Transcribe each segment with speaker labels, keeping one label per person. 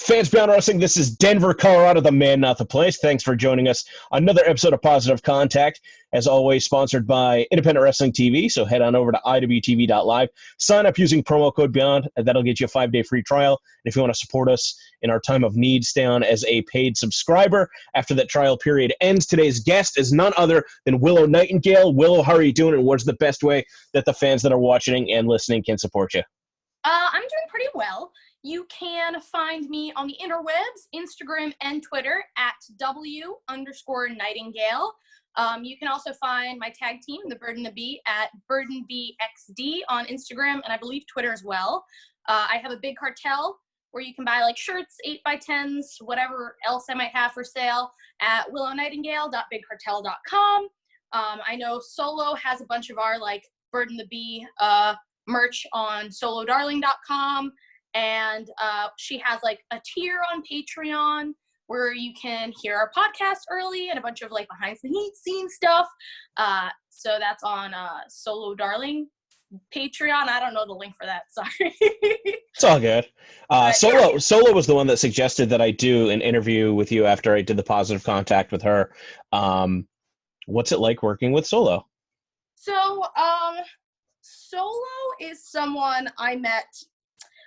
Speaker 1: Fans Beyond Wrestling, this is Denver, Colorado, the man, not the place. Thanks for joining us. Another episode of Positive Contact, as always, sponsored by Independent Wrestling TV. So head on over to iwtv.live. Sign up using promo code BEYOND, and that'll get you a 5-day free trial. And if you want to support us in our time of need, stay on as a paid subscriber. After that trial period ends, today's guest is none other than Willow Nightingale. Willow, how are you doing, and what's the best way that the fans that are watching and listening can support you?
Speaker 2: I'm doing pretty well. You can find me on the interwebs, Instagram and Twitter at W_Nightingale. You can also find my tag team, the Bird and the Bee, at BirdenBXD on Instagram and I believe Twitter as well. I have a big cartel where you can buy like shirts, 8x10s, whatever else I might have for sale at willownightingale.bigcartel.com. I know Solo has a bunch of our like Bird and the Bee merch on solodarling.com. And she has like a tier on Patreon where you can hear our podcast early and a bunch of like behind the scenes stuff. So that's on Solo Darling Patreon. I don't know the link for that. Sorry.
Speaker 1: It's all good. Solo was the one that suggested that I do an interview with you after I did the Positive Contact with her. What's it like working with Solo?
Speaker 2: So Solo is someone I met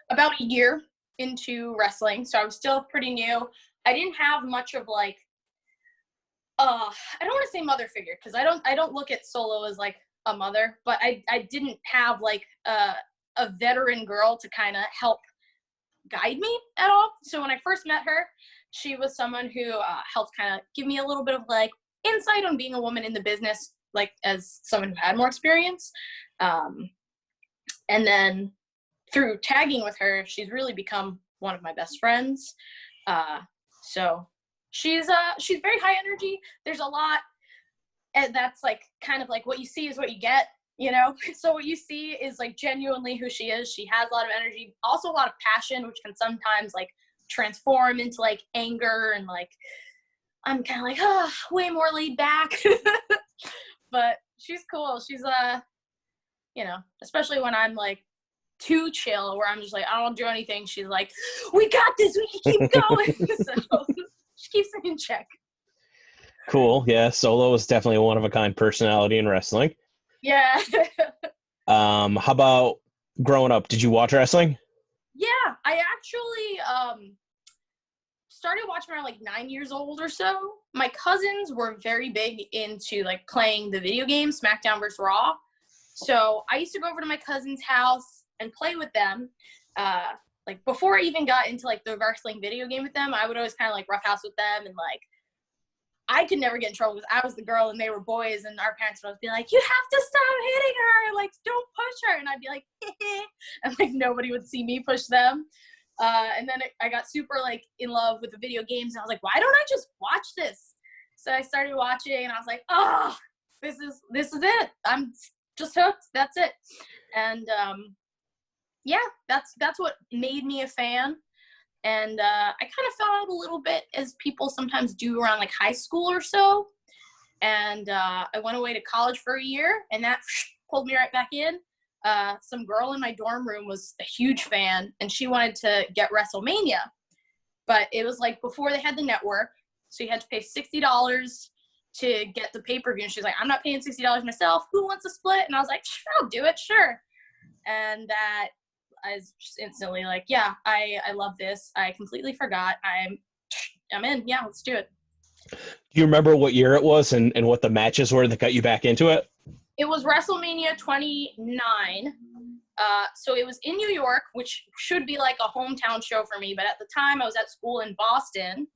Speaker 2: about a year into wrestling, so I was still pretty new. I didn't have much of like I don't want to say mother figure because I don't look at Solo as like a mother, but I didn't have like a veteran girl to kind of help guide me at all. So when I first met her, she was someone who helped kind of give me a little bit of like insight on being a woman in the business, like as someone who had more experience. And then through tagging with her, she's really become one of my best friends. So she's very high energy. There's a lot, and that's like kind of like what you see is what you get, you know? So what you see is like genuinely who she is. She has a lot of energy, also a lot of passion, which can sometimes like transform into like anger, and like I'm kind of like, way more laid back. But she's cool. She's you know, especially when I'm like too chill, where I'm just like, I don't do anything. She's like, we got this. We can keep going. So she keeps me in check.
Speaker 1: Cool. Yeah, Solo is definitely a one-of-a-kind personality in wrestling.
Speaker 2: Yeah.
Speaker 1: How about growing up? Did you watch wrestling?
Speaker 2: Yeah, I actually started watching around like 9 years old or so. My cousins were very big into like playing the video game SmackDown vs. Raw. So I used to go over to my cousin's house and play with them. Like before I even got into like the wrestling video game with them, I would always kind of like roughhouse with them, and like I could never get in trouble because I was the girl and they were boys, and our parents would always be like, you have to stop hitting her, like don't push her, and I'd be like and like nobody would see me push them. And then I got super like in love with the video games, and I was like, why don't I just watch this? So I started watching, and I was like, oh, this is it. I'm just hooked. That's it. And yeah, that's what made me a fan. And I kind of fell out a little bit, as people sometimes do around like high school or so. And I went away to college for a year, and that pulled me right back in. Some girl in my dorm room was a huge fan, and she wanted to get WrestleMania. But it was like before they had the network, so you had to pay $60 to get the pay-per-view. And she's like, I'm not paying $60 myself. Who wants a split? And I was like, I'll do it, sure. And that I was just instantly like, yeah, I love this. I completely forgot. I'm in. Yeah, let's do it.
Speaker 1: Do you remember what year it was and what the matches were that got you back into it?
Speaker 2: It was WrestleMania 29. So it was in New York, which should be like a hometown show for me. But at the time, I was at school in Boston.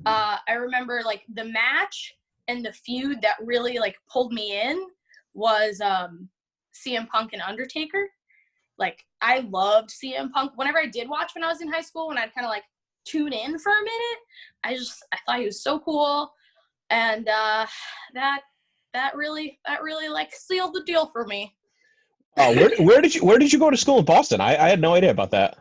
Speaker 2: I remember like the match and the feud that really like pulled me in was CM Punk and Undertaker. Like, I loved CM Punk. Whenever I did watch when I was in high school, when I'd kind of like tune in for a minute, I thought he was so cool. And that really like sealed the deal for me.
Speaker 1: Where did you go to school in Boston? I had no idea about that.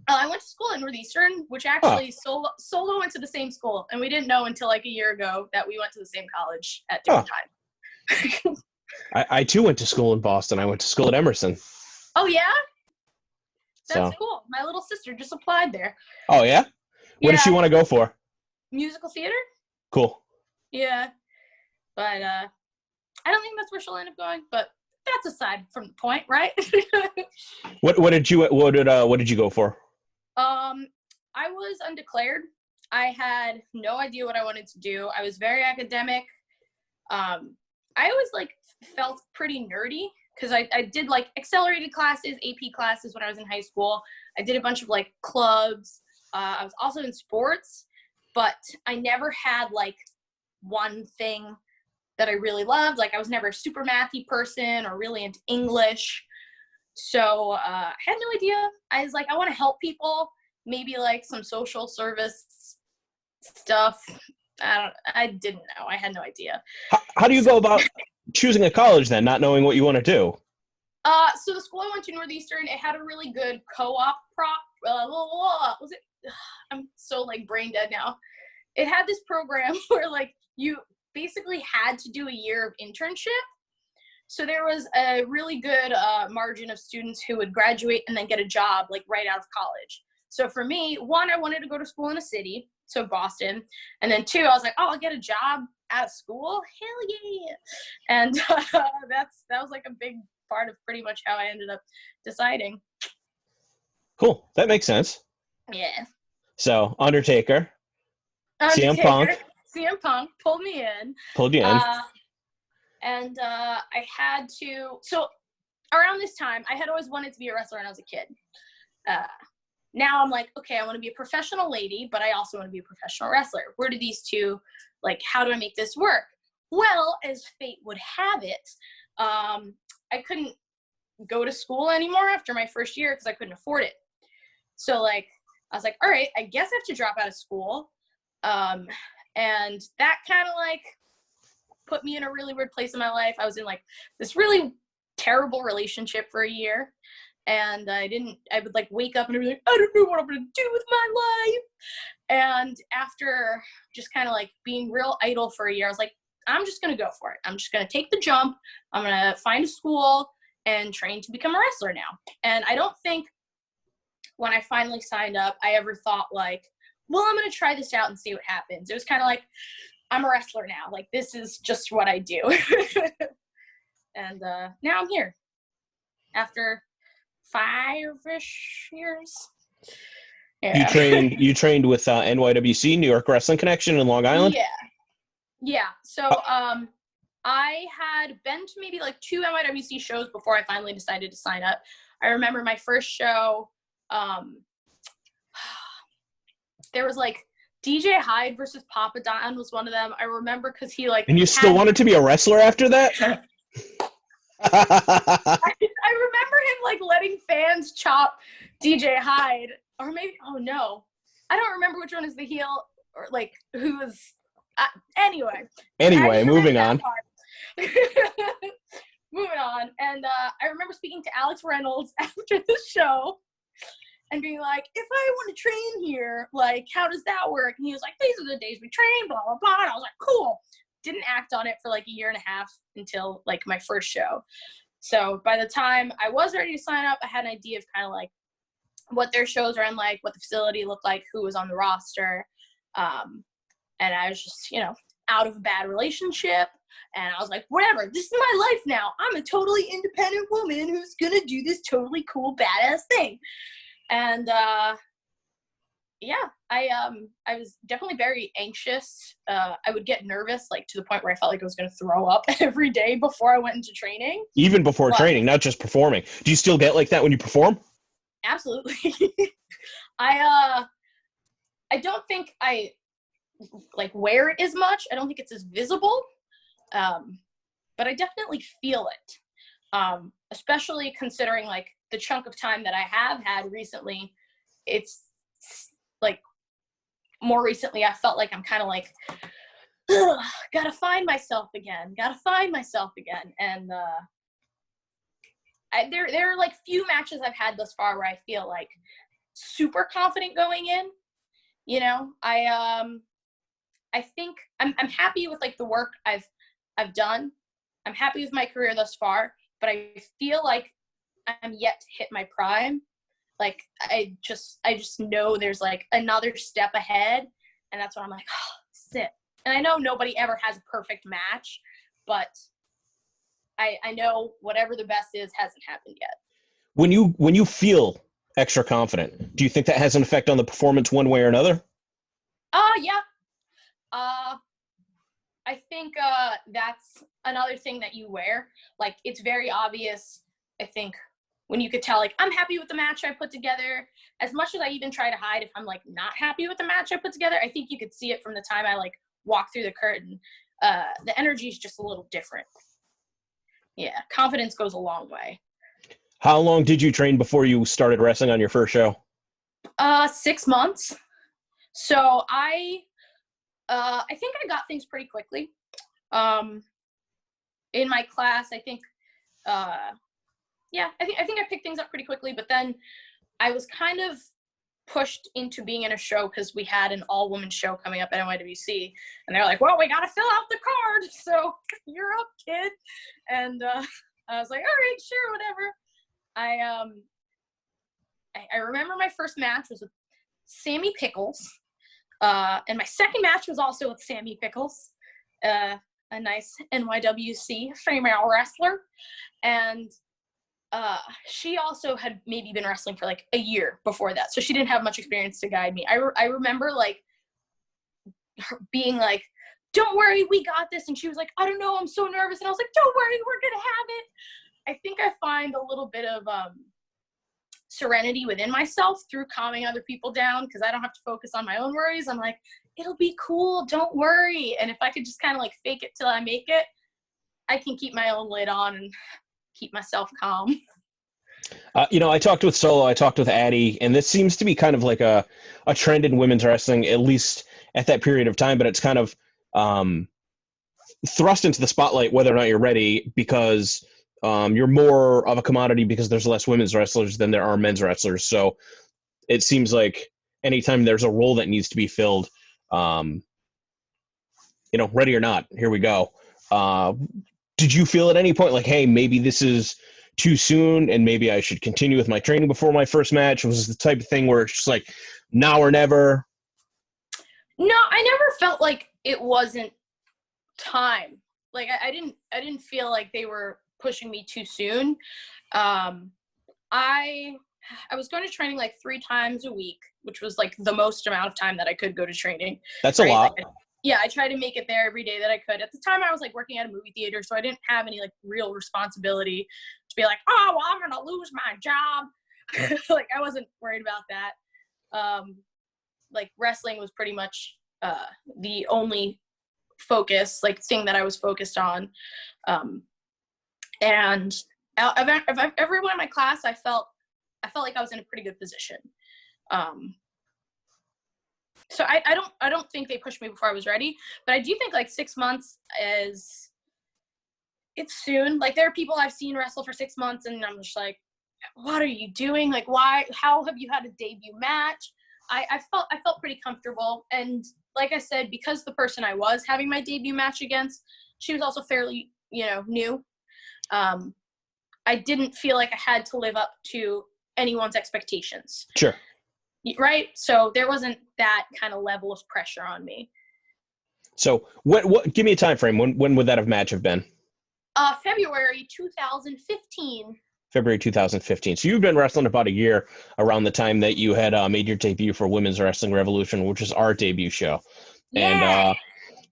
Speaker 2: I went to school at Northeastern, which actually Solo went to the same school, and we didn't know until like a year ago that we went to the same college at different times.
Speaker 1: I too went to school in Boston. I went to school at Emerson.
Speaker 2: Oh yeah? That's cool. My little sister just applied there.
Speaker 1: Oh yeah? What does she want to go for?
Speaker 2: Musical theater.
Speaker 1: Cool.
Speaker 2: Yeah, but I don't think that's where she'll end up going. But that's aside from the point, right?
Speaker 1: What did you go for?
Speaker 2: I was undeclared. I had no idea what I wanted to do. I was very academic. I always like felt pretty nerdy because I did like accelerated classes, AP classes when I was in high school. I did a bunch of like clubs. I was also in sports, but I never had like one thing that I really loved. Like I was never a super mathy person or really into English. So I had no idea. I was like, I want to help people, maybe like some social service stuff. I didn't know. I had no idea.
Speaker 1: How do you go about choosing a college then, not knowing what you want to do?
Speaker 2: So the school I went to, Northeastern, it had a really good co-op was it? I'm so like brain dead now. It had this program where like you basically had to do a year of internship. So there was a really good margin of students who would graduate and then get a job like right out of college. So for me, one, I wanted to go to school in a city, so Boston. And then two, I was like, oh, I'll get a job out of school? Hell yeah. And that was like a big part of pretty much how I ended up deciding.
Speaker 1: Cool. That makes sense.
Speaker 2: Yeah.
Speaker 1: So, Undertaker. CM
Speaker 2: Punk pulled me in.
Speaker 1: Pulled you in.
Speaker 2: And I had to, so around this time, I had always wanted to be a wrestler when I was a kid. Now I'm like, okay, I want to be a professional lady, but I also want to be a professional wrestler. Where do these two, like, how do I make this work? Well, as fate would have it, I couldn't go to school anymore after my first year because I couldn't afford it. So, like, I was like, all right, I guess I have to drop out of school. And that kind of, like, put me in a really weird place in my life. I was in, like, this really terrible relationship for a year. And I would like wake up and be like, I don't know what I'm going to do with my life. And after just kind of like being real idle for a year, I was like, I'm just going to go for it. I'm just going to take the jump. I'm going to find a school and train to become a wrestler now. And I don't think when I finally signed up, I ever thought like, well, I'm going to try this out and see what happens. It was kind of like, I'm a wrestler now. Like, this is just what I do. And now I'm here after 5-ish years. Yeah.
Speaker 1: You trained with NYWC, New York Wrestling Connection in Long Island?
Speaker 2: Yeah. So I had been to maybe like 2 NYWC shows before I finally decided to sign up. I remember my first show, there was like DJ Hyde versus Papa Don was one of them. I remember because he like.
Speaker 1: And you still wanted to be a wrestler after that?
Speaker 2: I remember him like letting fans chop DJ Hyde, or maybe I don't remember which one is the heel or like who was. Anyway,
Speaker 1: moving on.
Speaker 2: Moving on, and I remember speaking to Alex Reynolds after the show and being like, "If I want to train here, like, how does that work?" And he was like, "These are the days we train, blah blah blah." And I was like, "Cool." Didn't act on it for like a year and a half until like my first show. So by the time I was ready to sign up, I had an idea of kind of like what their shows ran like, what the facility looked like, who was on the roster. And I was just, out of a bad relationship. And I was like, whatever, this is my life now. I'm a totally independent woman who's going to do this totally cool, badass thing. And I was definitely very anxious. I would get nervous, like to the point where I felt like I was going to throw up every day before I went into training.
Speaker 1: Even before training, not just performing. Do you still get like that when you perform?
Speaker 2: Absolutely. I don't think I like wear it as much. I don't think it's as visible. But I definitely feel it. Especially considering like the chunk of time that I have had recently. It's like more recently I felt like I'm kind of like gotta find myself again. And there are like few matches I've had thus far where I feel like super confident going in. I think I'm happy with like the work I've done. I'm happy with my career thus far, but I feel like I'm yet to hit my prime. Like, I just know there's like another step ahead, and that's when I'm like, oh, sit. And I know nobody ever has a perfect match, but I know whatever the best is hasn't happened yet.
Speaker 1: When you feel extra confident, do you think that has an effect on the performance one way or another?
Speaker 2: Yeah. I think that's another thing that you wear. Like, it's very obvious, I think, when you could tell, like, I'm happy with the match I put together. As much as I even try to hide if I'm, like, not happy with the match I put together, I think you could see it from the time I, like, walk through the curtain. The energy is just a little different. Yeah, confidence goes a long way.
Speaker 1: How long did you train before you started wrestling on your first show?
Speaker 2: 6 months. So I think I got things pretty quickly. In my class, I think I think I picked things up pretty quickly, but then I was kind of pushed into being in a show because we had an all-woman show coming up at NYWC, and they're like, well, we got to fill out the card, so you're up, kid. And I was like, all right, sure, whatever. I remember my first match was with Sammy Pickles, and my second match was also with Sammy Pickles, a nice NYWC female wrestler, and she also had maybe been wrestling for like a year before that, so she didn't have much experience to guide me. I remember like her being like, don't worry, we got this, and she was like, I don't know, I'm so nervous, and I was like, don't worry, we're gonna have it. I think I find a little bit of serenity within myself through calming other people down, because I don't have to focus on my own worries. I'm like, it'll be cool, don't worry. And if I could just kind of like fake it till I make it, I can keep my own lid on and keep myself calm.
Speaker 1: I talked with Solo, I talked with Addie, and this seems to be kind of like a trend in women's wrestling, at least at that period of time, but it's kind of thrust into the spotlight whether or not you're ready, because you're more of a commodity because there's less women's wrestlers than there are men's wrestlers. So it seems like anytime there's a role that needs to be filled, ready or not, here we go. Did you feel at any point like, hey, maybe this is too soon and maybe I should continue with my training before my first match? Was this the type of thing where it's just like now or never?
Speaker 2: No, I never felt like it wasn't time. Like I didn't feel like they were pushing me too soon. I was going to training like 3 times a week, which was like the most amount of time that I could go to training.
Speaker 1: That's right? A lot.
Speaker 2: Like, I tried to make it there every day that I could. At the time, I was like working at a movie theater, so I didn't have any like real responsibility to be like, oh, well, I'm gonna lose my job. Like I wasn't worried about that. Like wrestling was pretty much the only focus, like thing that I was focused on. And everyone in my class, I felt like I was in a pretty good position. So I don't think they pushed me before I was ready, but I do think like 6 months it's soon. Like there are people I've seen wrestle for 6 months, and I'm just like, what are you doing? Like why? How have you had a debut match? I felt pretty comfortable, and like I said, because the person I was having my debut match against, she was also fairly new. I didn't feel like I had to live up to anyone's expectations.
Speaker 1: Sure.
Speaker 2: Right? So there wasn't that kind of level of pressure on me.
Speaker 1: So what give me a time frame. When would that match have been?
Speaker 2: February 2015.
Speaker 1: February 2015. So you've been wrestling about a year around the time that you had made your debut for Women's Wrestling Revolution, which is our debut show.
Speaker 2: Yeah.
Speaker 1: And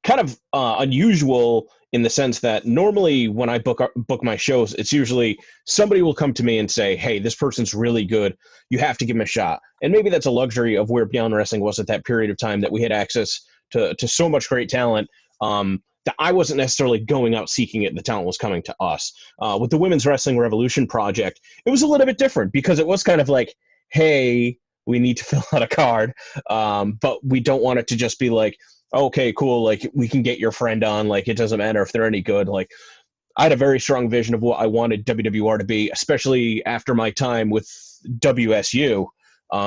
Speaker 1: kind of unusual in the sense that normally when I book my shows, it's usually somebody will come to me and say, hey, this person's really good. You have to give him a shot. And maybe that's a luxury of where Beyond Wrestling was at that period of time, that we had access to so much great talent that I wasn't necessarily going out seeking it. The talent was coming to us. With the Women's Wrestling Revolution project, it was a little bit different because it was kind of like, hey, we need to fill out a card, but we don't want it to just be like, okay, cool, like we can get your friend on, like it doesn't matter if they're any good. Like I had a very strong vision of what I wanted WWR to be, especially after my time with WSU,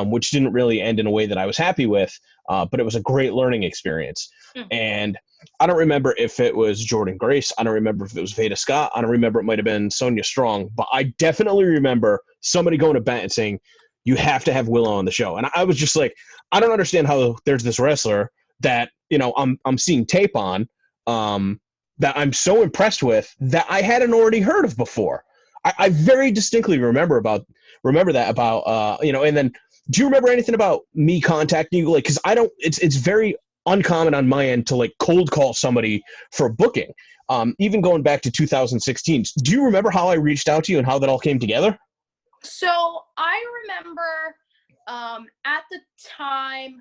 Speaker 1: which didn't really end in a way that I was happy with, but it was a great learning experience. And I don't remember if it was Jordan Grace. I don't remember if it was Veda Scott. I don't remember. It might have been Sonia Strong. But I definitely remember somebody going to bat and saying, you have to have Willow on the show. And I was just like, I don't understand how there's this wrestler that, you know, I'm seeing tape on, that I'm so impressed with that I hadn't already heard of before. I very distinctly remember that about, you know, and then do you remember anything about me contacting you? Like, cause I don't, it's very uncommon on my end to like cold call somebody for a booking. Even going back to 2016, do you remember how I reached out to you and how that all came together?
Speaker 2: So I remember at the time,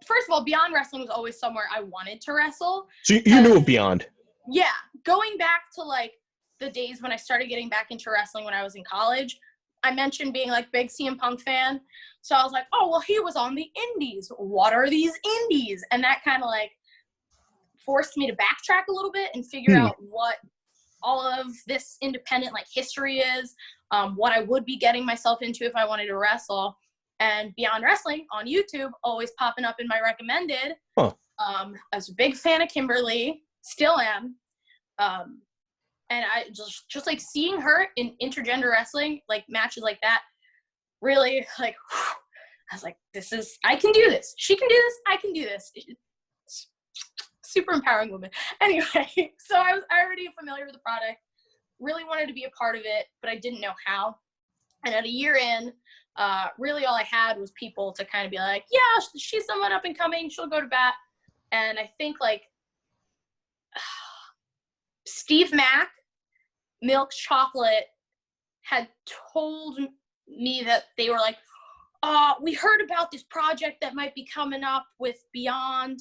Speaker 2: first of all, Beyond Wrestling was always somewhere I wanted to wrestle.
Speaker 1: So you knew of Beyond?
Speaker 2: Yeah. Going back to like the days when I started getting back into wrestling when I was in college, I mentioned being like big CM Punk fan. So I was like, oh, well, he was on the indies. What are these indies? And that kind of like forced me to backtrack a little bit and figure out what all of this independent like history is, what I would be getting myself into if I wanted to wrestle. And Beyond Wrestling on YouTube, always popping up in my recommended.
Speaker 1: Huh.
Speaker 2: I was a big fan of Kimberly, still am. And I just like seeing her in intergender wrestling, like matches like that, really like, whew, I was like, I can do this. She can do this. I can do this. Super empowering woman. Anyway, so I was already familiar with the product, really wanted to be a part of it, but I didn't know how. And at a year in, really all I had was people to kind of be like, yeah, she's someone up and coming. She'll go to bat. And I think like Steve Mack, Milk Chocolate, had told me that they were like, we heard about this project that might be coming up with Beyond,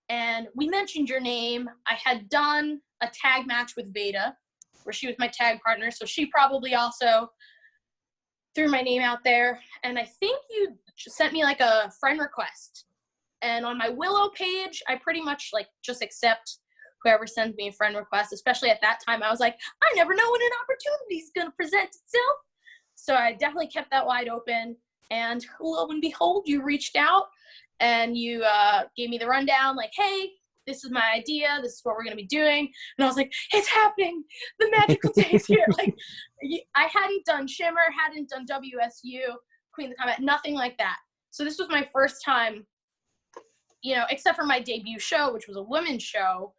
Speaker 2: and we mentioned your name. I had done a tag match with Veda, where she was my tag partner, so she probably also threw my name out there. And I think you sent me like a friend request. And on my Willow page, I pretty much like just accept whoever sends me a friend request, especially at that time. I was like, I never know when an opportunity is going to present itself. So I definitely kept that wide open. And lo and behold, you reached out and you gave me the rundown, like, hey, this is my idea. This is what we're going to be doing. And I was like, it's happening. The magical day is here. Like, I hadn't done Shimmer, hadn't done WSU, Queen of the Combat, nothing like that. So this was my first time, you know, except for my debut show, which was a women's show.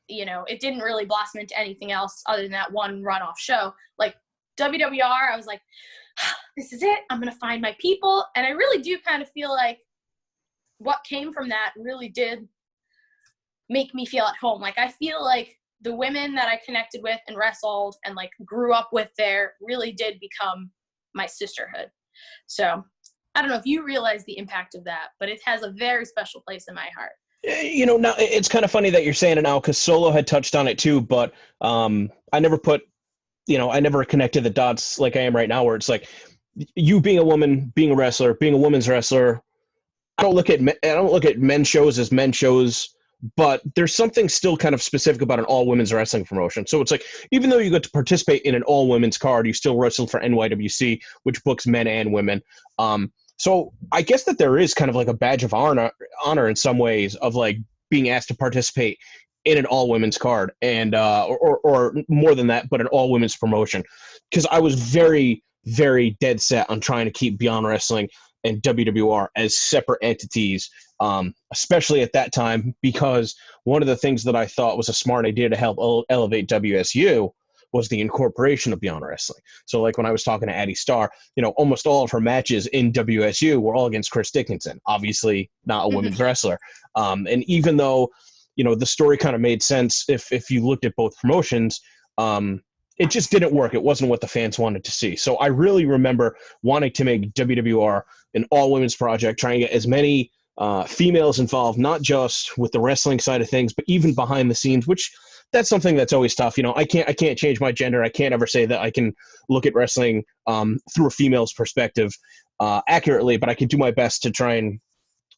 Speaker 2: You know, it didn't really blossom into anything else other than that one runoff show. Like WWR, I was like, this is it. I'm going to find my people. And I really do kind of feel like what came from that really did make me feel at home. Like, I feel like the women that I connected with and wrestled and like grew up with there really did become my sisterhood. So I don't know if you realize the impact of that, but it has a very special place in my heart.
Speaker 1: You know, now it's kind of funny that you're saying it now, because Solo had touched on it too, but I never connected the dots like I am right now, where it's like you being a woman, being a wrestler, being a women's wrestler. I don't look at men's shows as men's shows, but there's something still kind of specific about an all women's wrestling promotion. So it's like, even though you get to participate in an all women's card, you still wrestle for NYWC, which books men and women. So I guess that there is kind of like a badge of honor in some ways of like being asked to participate in an all women's card, and or more than that, but an all women's promotion. Because I was very, very dead set on trying to keep Beyond Wrestling and WWR as separate entities, especially at that time, because one of the things that I thought was a smart idea to help elevate WSU was the incorporation of Beyond Wrestling. So like when I was talking to Addie Starr, you know, almost all of her matches in WSU were all against Chris Dickinson, obviously not a women's wrestler. And even though, you know, the story kind of made sense if you looked at both promotions, it just didn't work. It wasn't what the fans wanted to see. So I really remember wanting to make WWR an all-women's project, trying to get as many females involved, not just with the wrestling side of things, but even behind the scenes, which that's something that's always tough. You know, I can't change my gender. I can't ever say that I can look at wrestling through a female's perspective accurately, but I can do my best to try and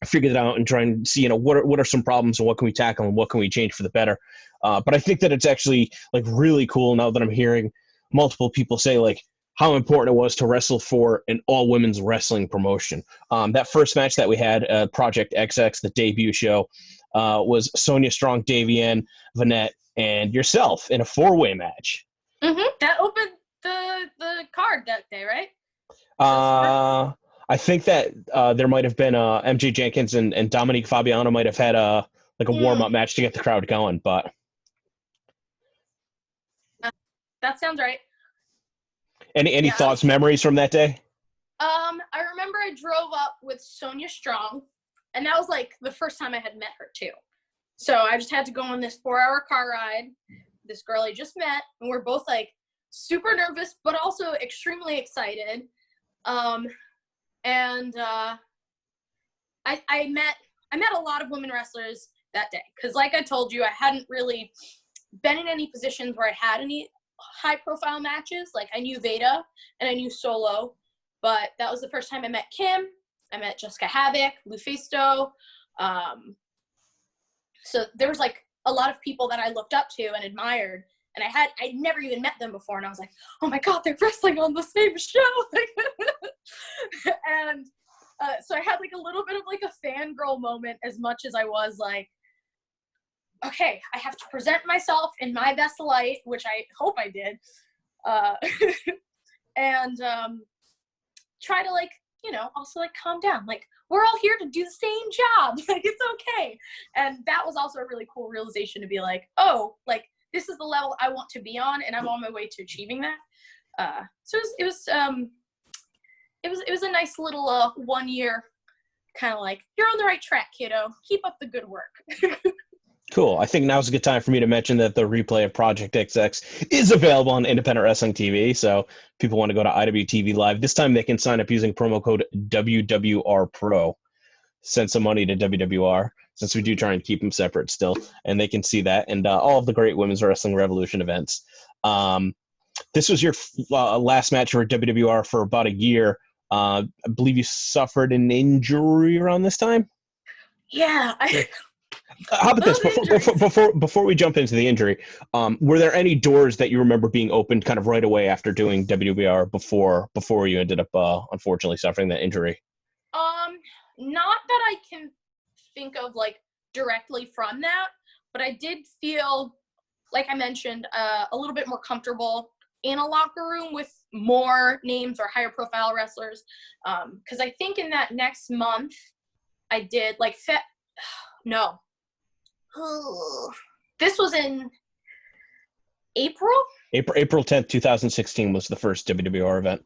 Speaker 1: figure it out and try and see, you know, what are some problems and what can we tackle and what can we change for the better. But I think that it's actually like really cool now that I'm hearing multiple people say like how important it was to wrestle for an all women's wrestling promotion. That first match that we had, Project XX, the debut show, was Sonia Strong, Davienne, Vanette, and yourself in a 4-way match.
Speaker 2: That opened the card that day, right?
Speaker 1: I think that there might have been MJ Jenkins and Dominique Fabiano might have had a warm-up match to get the crowd going, but
Speaker 2: that sounds right.
Speaker 1: Any thoughts, memories from that day?
Speaker 2: I remember I drove up with Sonia Strong, and that was like the first time I had met her too. So I just had to go on this 4-hour car ride. This girl I just met, and we're both like super nervous, but also extremely excited. I met a lot of women wrestlers that day because, like I told you, I hadn't really been in any positions where I had any high-profile matches. Like, I knew Veda and I knew Solo, but that was the first time I met Kim. I met Jessica Havoc, Lufisto. So there was like a lot of people that I looked up to and admired, and I'd never even met them before, and I was like, oh my God, they're wrestling on the same show. And so I had like a little bit of like a fangirl moment, as much as I was like, okay, I have to present myself in my best light, which I hope I did. And try to, like, you know, also like calm down. Like, we're all here to do the same job. Like, it's okay. And that was also a really cool realization to be like, oh, like, this is the level I want to be on, and I'm on my way to achieving that. So it was a nice little 1 year kind of like, you're on the right track, kiddo. Keep up the good work.
Speaker 1: Cool. I think now's a good time for me to mention that the replay of Project XX is available on Independent Wrestling TV. So if people want to go to IWTV Live, this time they can sign up using promo code WWRPRO. Send some money to WWR, since we do try and keep them separate still. And they can see that and all of the great Women's Wrestling Revolution events. This was your last match for WWR for about a year. I believe you suffered an injury around this time?
Speaker 2: Yeah.
Speaker 1: How about this? Before we jump into the injury, were there any doors that you remember being opened kind of right away after doing WWR before you ended up unfortunately suffering that injury?
Speaker 2: Not that I can think of like directly from that, but I did feel, like I mentioned, a little bit more comfortable in a locker room with more names or higher profile wrestlers. Because I think in that next month, I did like no. This was in April?
Speaker 1: April 10th, 2016 was the first WWR event.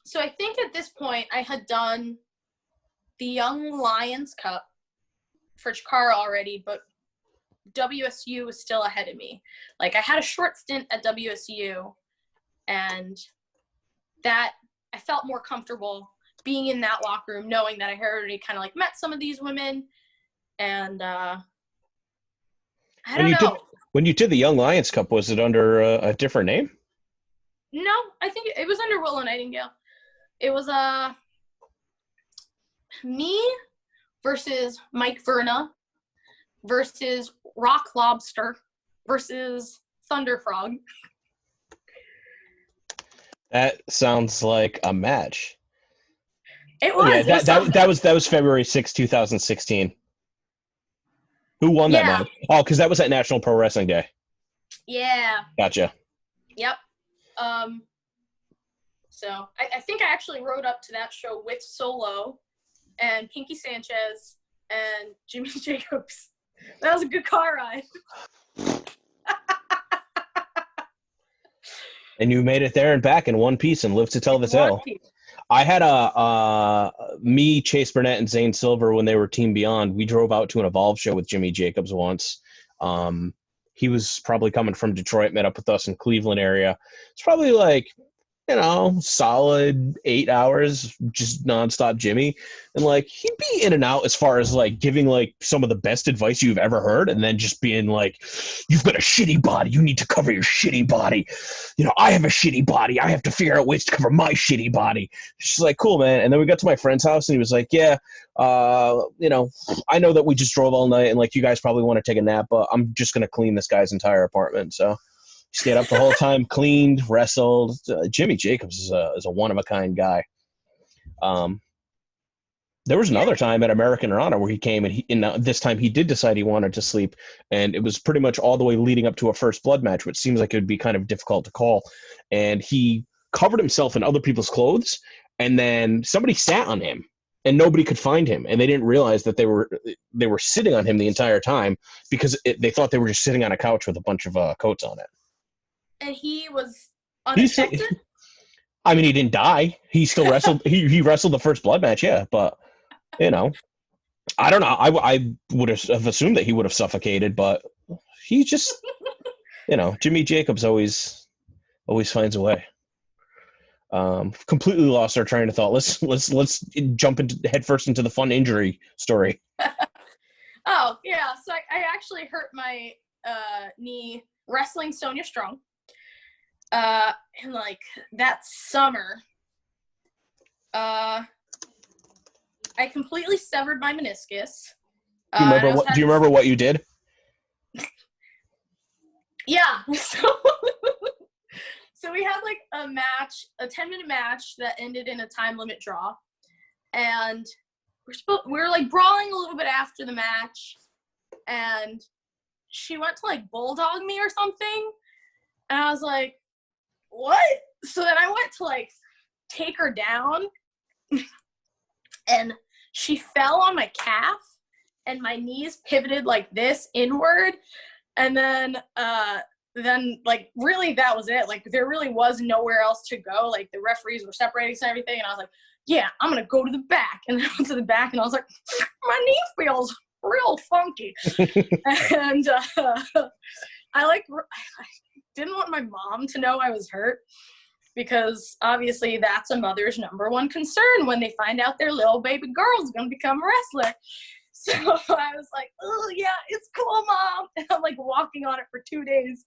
Speaker 2: So I think at this point I had done the Young Lions Cup for Chikara already, but WSU was still ahead of me. Like, I had a short stint at WSU, and that I felt more comfortable being in that locker room, knowing that I had already kind of like met some of these women. And I don't know.
Speaker 1: When you did the Young Lions Cup, was it under a different name?
Speaker 2: No, I think it was under Willow Nightingale. It was me versus Mike Verna versus Rock Lobster versus Thunder Frog.
Speaker 1: That sounds like a match.
Speaker 2: It was.
Speaker 1: Yeah, that was February 6, 2016. Who won that match? Oh, because that was at National Pro Wrestling Day.
Speaker 2: Yeah.
Speaker 1: Gotcha.
Speaker 2: Yep. So I think I actually rode up to that show with Solo and Pinky Sanchez and Jimmy Jacobs. That was a good car ride.
Speaker 1: And you made it there and back in one piece and lived to tell the tale. I had me, Chase Burnett, and Zane Silver when they were Team Beyond. We drove out to an Evolve show with Jimmy Jacobs once. He was probably coming from Detroit, met up with us in Cleveland area. It's probably like, solid 8 hours, just nonstop Jimmy. And like, he'd be in and out as far as like giving like some of the best advice you've ever heard. And then just being like, you've got a shitty body. You need to cover your shitty body. I have a shitty body. I have to figure out ways to cover my shitty body. She's like, cool, man. And then we got to my friend's house and he was like, yeah, I know that we just drove all night and like, you guys probably want to take a nap, but I'm just going to clean this guy's entire apartment. So stayed up the whole time, cleaned, wrestled. Jimmy Jacobs is a one-of-a-kind guy. There was another time at American Honor where he came, and this time he did decide he wanted to sleep, and it was pretty much all the way leading up to a First Blood match, which seems like it would be kind of difficult to call. And he covered himself in other people's clothes, and then somebody sat on him, and nobody could find him, and they didn't realize that they were sitting on him the entire time because they thought they were just sitting on a couch with a bunch of coats on it.
Speaker 2: And he was unaffected?
Speaker 1: I mean, he didn't die. He still wrestled. he wrestled the first blood match, yeah. But I don't know. I would have assumed that he would have suffocated, but he just, Jimmy Jacobs always finds a way. Completely lost our train of thought. Let's jump headfirst into the fun injury story.
Speaker 2: Oh yeah, so I actually hurt my knee wrestling Sonia Strong. And like that summer, I completely severed my meniscus.
Speaker 1: Do you remember what you did?
Speaker 2: Yeah. So we had like a match, a 10-minute match that ended in a time limit draw, and we were like brawling a little bit after the match, and she went to like bulldog me or something, and I was like, what? So then I went to like take her down, and she fell on my calf, and my knees pivoted like this inward, and then like really that was it. Like there really was nowhere else to go. Like the referees were separating and everything, and I was like, yeah, I'm gonna go to the back. And then I went to the back, and I was like, my knee feels real funky. And I didn't want my mom to know I was hurt, because obviously that's a mother's number one concern when they find out their little baby girl's gonna become a wrestler. So I was like, oh yeah, it's cool, Mom. And I'm like walking on it for 2 days,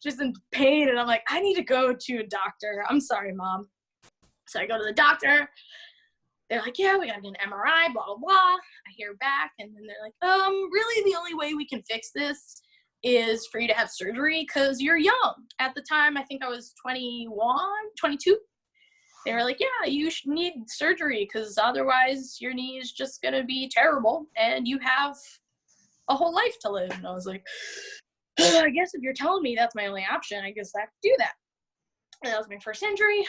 Speaker 2: just in pain. And I'm like, I need to go to a doctor. I'm sorry, Mom. So I go to the doctor. They're like, yeah, we gotta get an MRI, blah, blah, blah. I hear back, and then they're like, really the only way we can fix this is for you to have surgery because you're young. At the time, I think I was 21, 22. They were like, yeah, you should need surgery because otherwise your knee is just going to be terrible and you have a whole life to live. And I was like, I guess if you're telling me that's my only option, I guess I have to do that. And that was my first injury.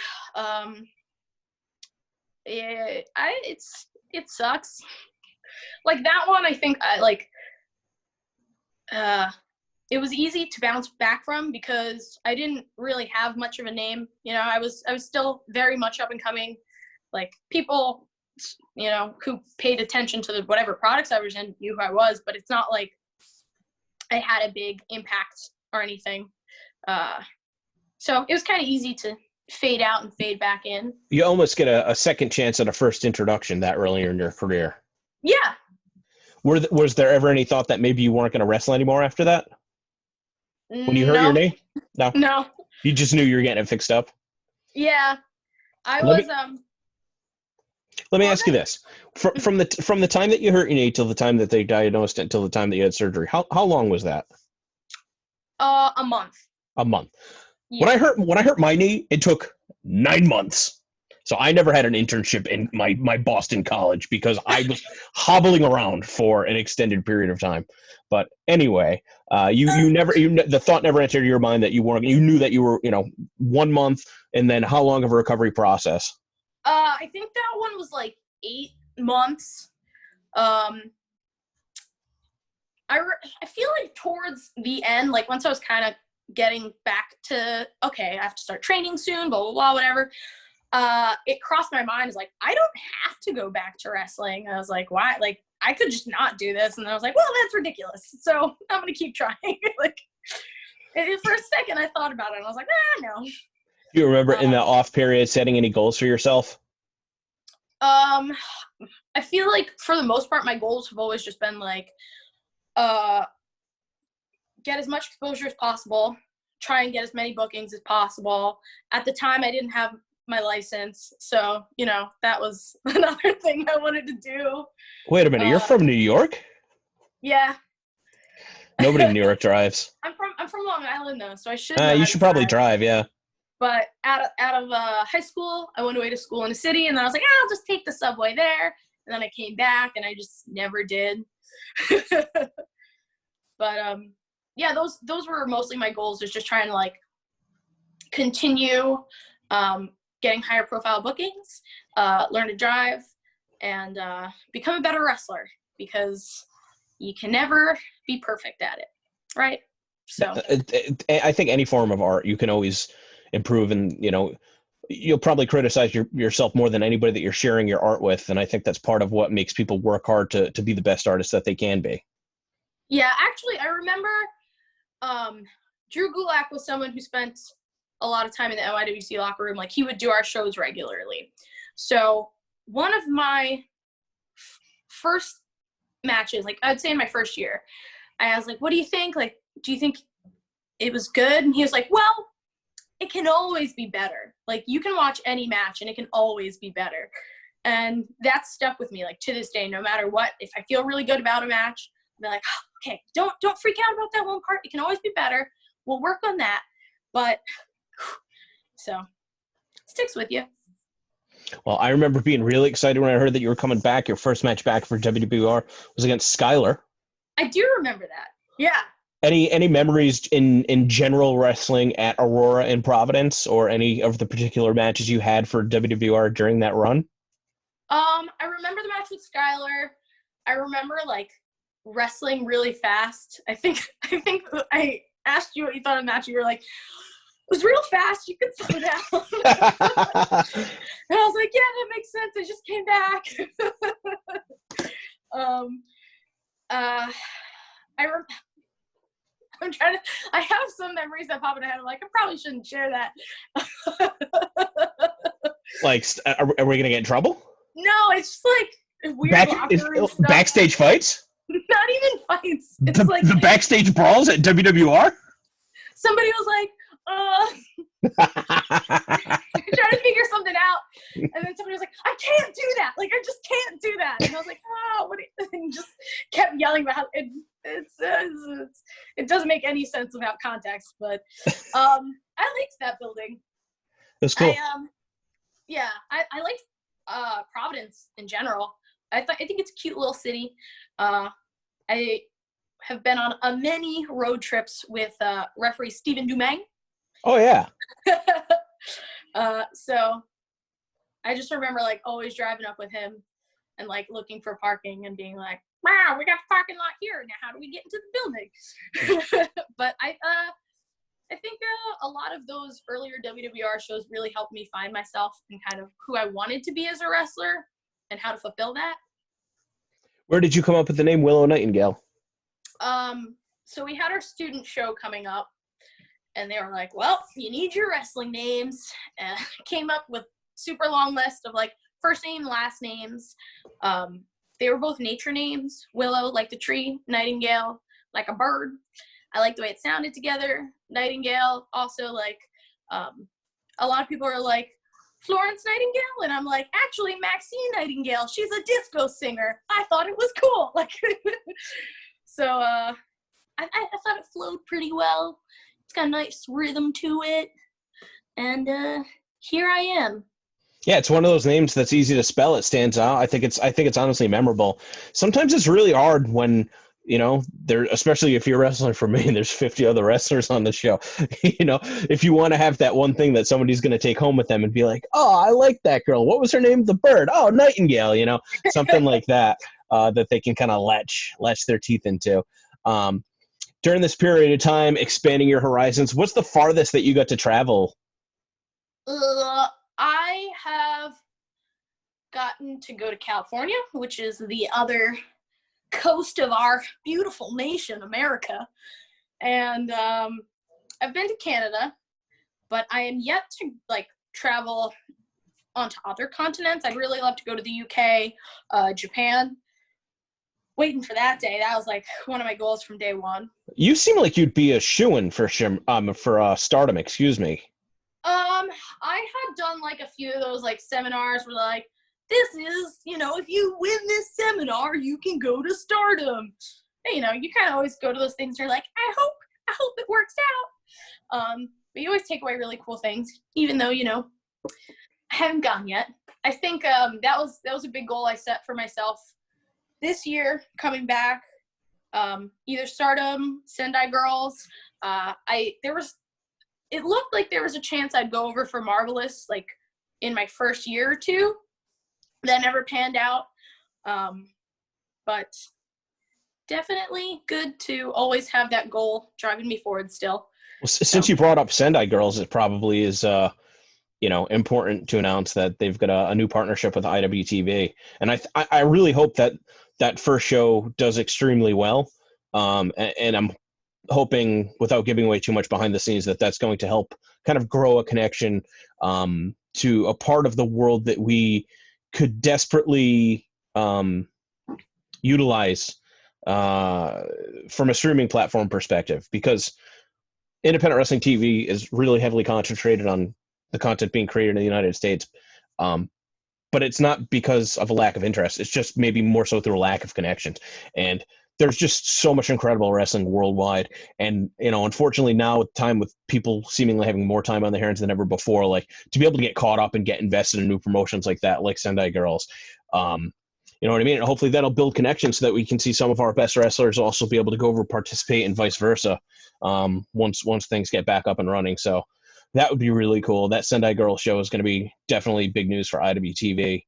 Speaker 2: It sucks. Like that one, I think it was easy to bounce back from because I didn't really have much of a name. I was still very much up and coming. Like people, who paid attention to whatever products I was in knew who I was, but it's not like I had a big impact or anything. So it was kind of easy to fade out and fade back in.
Speaker 1: You almost get a second chance at a first introduction that earlier in your career.
Speaker 2: Yeah.
Speaker 1: Was there ever any thought that maybe you weren't going to wrestle anymore after that? When you hurt your knee? No. You just knew you were getting it fixed up?
Speaker 2: Yeah.
Speaker 1: Let me ask you this. From the time that you hurt your knee till the time that they diagnosed it till the time that you had surgery, how long was that?
Speaker 2: A month.
Speaker 1: A month.
Speaker 2: Yeah.
Speaker 1: When I hurt my knee, it took 9 months. So I never had an internship in my Boston college because I was hobbling around for an extended period of time. But anyway, the thought never entered your mind that you knew that you were, 1 month, and then how long of a recovery process?
Speaker 2: I think that one was like 8 months. I feel like towards the end, like once I was kind of getting back to, okay, I have to start training soon, blah, blah, blah, whatever. It crossed my mind, is like, I don't have to go back to wrestling. I was like, why? Like, I could just not do this. And I was like, well, that's ridiculous. So I'm going to keep trying. Like, for a second, I thought about it. And I was like, no.
Speaker 1: Do you remember in the off period setting any goals for yourself?
Speaker 2: I feel like for the most part, my goals have always just been like, get as much exposure as possible, try and get as many bookings as possible. At the time, I didn't have my license, so that was another thing I wanted to do.
Speaker 1: Wait a minute, you're from New York?
Speaker 2: Yeah.
Speaker 1: Nobody in New York drives.
Speaker 2: I'm from Long Island though, so I should.
Speaker 1: You should probably drive, yeah.
Speaker 2: But out of high school, I went away to school in a city, and then I was like, I'll just take the subway there. And then I came back, and I just never did. But yeah, those were mostly my goals, is just trying to like continue getting higher profile bookings, learn to drive, and become a better wrestler, because you can never be perfect at it, right? So
Speaker 1: I think any form of art, you can always improve, and you'll probably criticize yourself more than anybody that you're sharing your art with, and I think that's part of what makes people work hard to be the best artists that they can be.
Speaker 2: Yeah, actually, I remember Drew Gulak was someone who spent a lot of time in the NYWC locker room. Like, he would do our shows regularly. So one of my first matches, like I'd say in my first year, I was like, what do you think? Like, do you think it was good? And he was like, well, it can always be better. Like, you can watch any match and it can always be better. And that stuck with me, like, to this day. No matter what, if I feel really good about a match, I'll be like, oh, okay, don't freak out about that one part. It can always be better. We'll work on that. But so sticks with you.
Speaker 1: Well, I remember being really excited when I heard that you were coming back. Your first match back for WWR was against Skylar.
Speaker 2: I do remember that. Yeah.
Speaker 1: Any memories in general wrestling at Aurora and Providence, or any of the particular matches you had for WWR during that run?
Speaker 2: I remember the match with Skylar. I remember, like, wrestling really fast. I think I asked you what you thought of the match. You were like, it was real fast. You could slow down. And I was like, yeah, that makes sense. I just came back. I have some memories that pop in my head. I'm like, I probably shouldn't share that.
Speaker 1: Like, are we going to get in trouble?
Speaker 2: No, it's just like weird locker room stuff.
Speaker 1: Backstage fights?
Speaker 2: Not even fights. It's
Speaker 1: the backstage brawls at WWR?
Speaker 2: Somebody was like, trying to figure something out, and then somebody was like, I can't do that. Like, I just can't do that. And I was like, oh, what? And just kept yelling about it. It doesn't make any sense without context, but I liked that building.
Speaker 1: That's cool.
Speaker 2: I liked Providence in general. I think it's a cute little city. I have been on many road trips with referee Stephen Dumang.
Speaker 1: Oh yeah.
Speaker 2: So I just remember, like, always driving up with him and, like, looking for parking and being like, wow, we got the parking lot here. Now how do we get into the building? But I think a lot of those earlier WWR shows really helped me find myself and kind of who I wanted to be as a wrestler and how to fulfill that.
Speaker 1: Where did you come up with the name Willow Nightingale?
Speaker 2: So we had our student show coming up, and they were like, well, you need your wrestling names. And came up with super long list of, like, first name, last names. They were both nature names. Willow, like the tree. Nightingale, like a bird. I like the way it sounded together. Nightingale, also, like, a lot of people are like, Florence Nightingale? And I'm like, actually, Maxine Nightingale. She's a disco singer. I thought it was cool. Like, so I thought it flowed pretty well. It's got a nice rhythm to it. And here I am.
Speaker 1: Yeah, it's one of those names that's easy to spell. It stands out. I think it's honestly memorable. Sometimes it's really hard when, there, especially if you're wrestling for me and there's 50 other wrestlers on the show, if you want to have that one thing that somebody's going to take home with them and be like, oh, I like that girl. What was her name? The bird. Oh, Nightingale, something like that, that they can kind of latch their teeth into. During this period of time, expanding your horizons, what's the farthest that you got to travel?
Speaker 2: I have gotten to go to California, which is the other coast of our beautiful nation, America. And I've been to Canada, but I am yet to, like, travel onto other continents. I'd really love to go to the UK, Japan. Waiting for that day. That was, like, one of my goals from day one.
Speaker 1: You seem like you'd be a shoo-in for Stardom, excuse me.
Speaker 2: I had done, like, a few of those, like, seminars where, like, this is, if you win this seminar, you can go to Stardom. And, you kind of always go to those things and you're like, I hope it works out. But you always take away really cool things, even though, I haven't gone yet. I think that was a big goal I set for myself this year, coming back. Either Stardom, Sendai Girls. There was it looked like there was a chance I'd go over for Marvelous, like, in my first year or two. That never panned out. But definitely good to always have that goal driving me forward still.
Speaker 1: Well, since you brought up Sendai Girls, it probably is, important to announce that they've got a new partnership with IWTV. And I really hope that first show does extremely well. And I'm hoping, without giving away too much behind the scenes, that's going to help kind of grow a connection to a part of the world that we could desperately utilize from a streaming platform perspective, because independent wrestling TV is really heavily concentrated on the content being created in the United States. But it's not because of a lack of interest. It's just maybe more so through a lack of connections. And there's just so much incredible wrestling worldwide. And, unfortunately now, with time, with people seemingly having more time on their hands than ever before, like, to be able to get caught up and get invested in new promotions like that, like Sendai Girls, you know what I mean? And hopefully that'll build connections so that we can see some of our best wrestlers also be able to go over, participate, and vice versa once things get back up and running. So that would be really cool. That Sendai Girl show is going to be definitely big news for IWTV.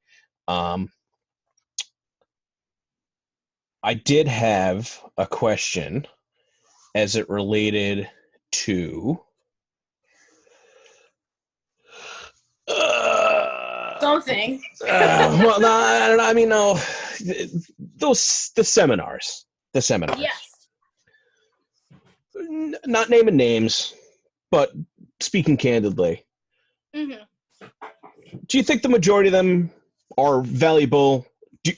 Speaker 1: I did have a question as it related to
Speaker 2: something.
Speaker 1: Well, no, I don't know. I mean, no, the seminars.
Speaker 2: Yes.
Speaker 1: Not naming names, but speaking candidly.
Speaker 2: Mm-hmm.
Speaker 1: Do you think the majority of them are valuable?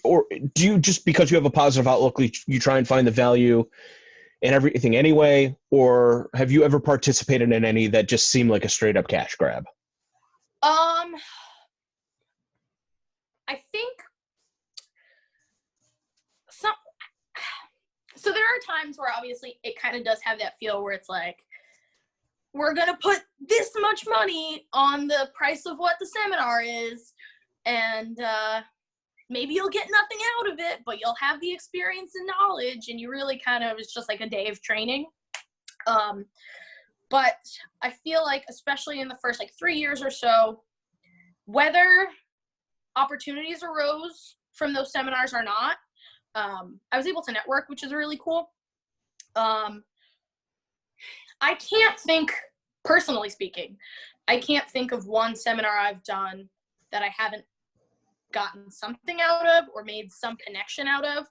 Speaker 1: Or do you, just because you have a positive outlook, you try and find the value in everything anyway? Or have you ever participated in any that just seem like a straight up cash grab?
Speaker 2: I think so there are times where obviously it kind of does have that feel where it's like, we're going to put this much money on the price of what the seminar is, and maybe you'll get nothing out of it, but you'll have the experience and knowledge, and you really kind of, it's just like a day of training. But I feel like, especially in the first 3 years or so, whether opportunities arose from those seminars or not, I was able to network, which is really cool. I can't think, personally speaking, I can't think of one seminar I've done that I haven't gotten something out of or made some connection out of.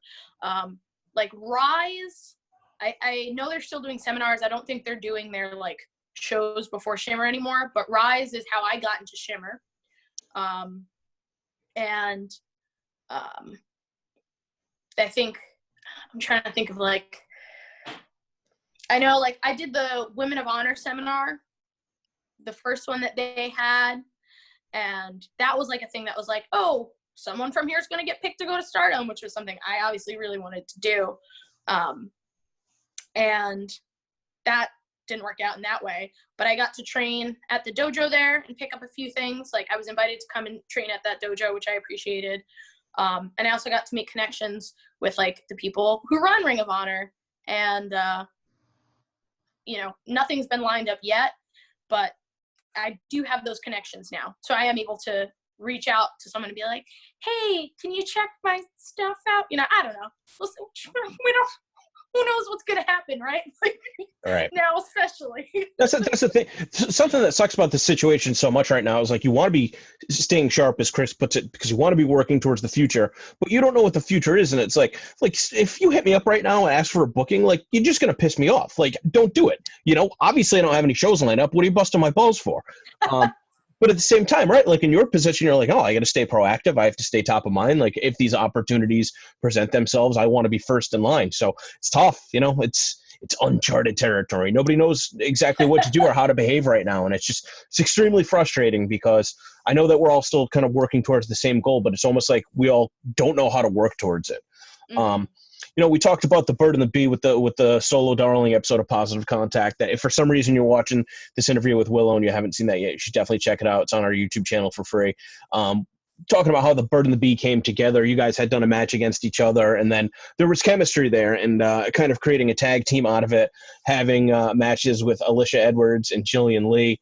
Speaker 2: Like Rise, I know they're still doing seminars. I don't think they're doing their shows before Shimmer anymore, but Rise is how I got into Shimmer. And I think, I'm trying to think of I know I did the Women of Honor seminar, the first one that they had, and that was a thing that was oh, someone from here is going to get picked to go to Stardom, which was something I obviously really wanted to do. And that didn't work out in that way, but I got to train at the dojo there and pick up a few things. I was invited to come and train at that dojo, which I appreciated. And I also got to make connections with the people who run Ring of Honor, and nothing's been lined up yet, but I do have those connections now. So I am able to reach out to someone and be like, hey, can you check my stuff out? I don't know. Listen, who knows what's going to happen, right?
Speaker 1: Right.
Speaker 2: Now, especially.
Speaker 1: That's the thing. Something that sucks about the situation so much right now is you want to be staying sharp, as Chris puts it, because you want to be working towards the future, but you don't know what the future is. And it's if you hit me up right now and ask for a booking, you're just going to piss me off. Don't do it. Obviously I don't have any shows lined up. What are you busting my balls for? But at the same time, right, in your position, you're oh, I got to stay proactive. I have to stay top of mind. If these opportunities present themselves, I want to be first in line. So it's tough. It's uncharted territory. Nobody knows exactly what to do or how to behave right now. And it's extremely frustrating, because I know that we're all still kind of working towards the same goal, but it's almost like we all don't know how to work towards it. Mm-hmm. We talked about the bird and the bee with the Solo Darling episode of Positive Contact, that if for some reason you're watching this interview with Willow and you haven't seen that yet, you should definitely check it out. It's on our YouTube channel for free. talking about how the Bird and the Bee came together. You guys had done a match against each other, and then there was chemistry there, and kind of creating a tag team out of it, having matches with Alicia Edwards and Jillian Lee,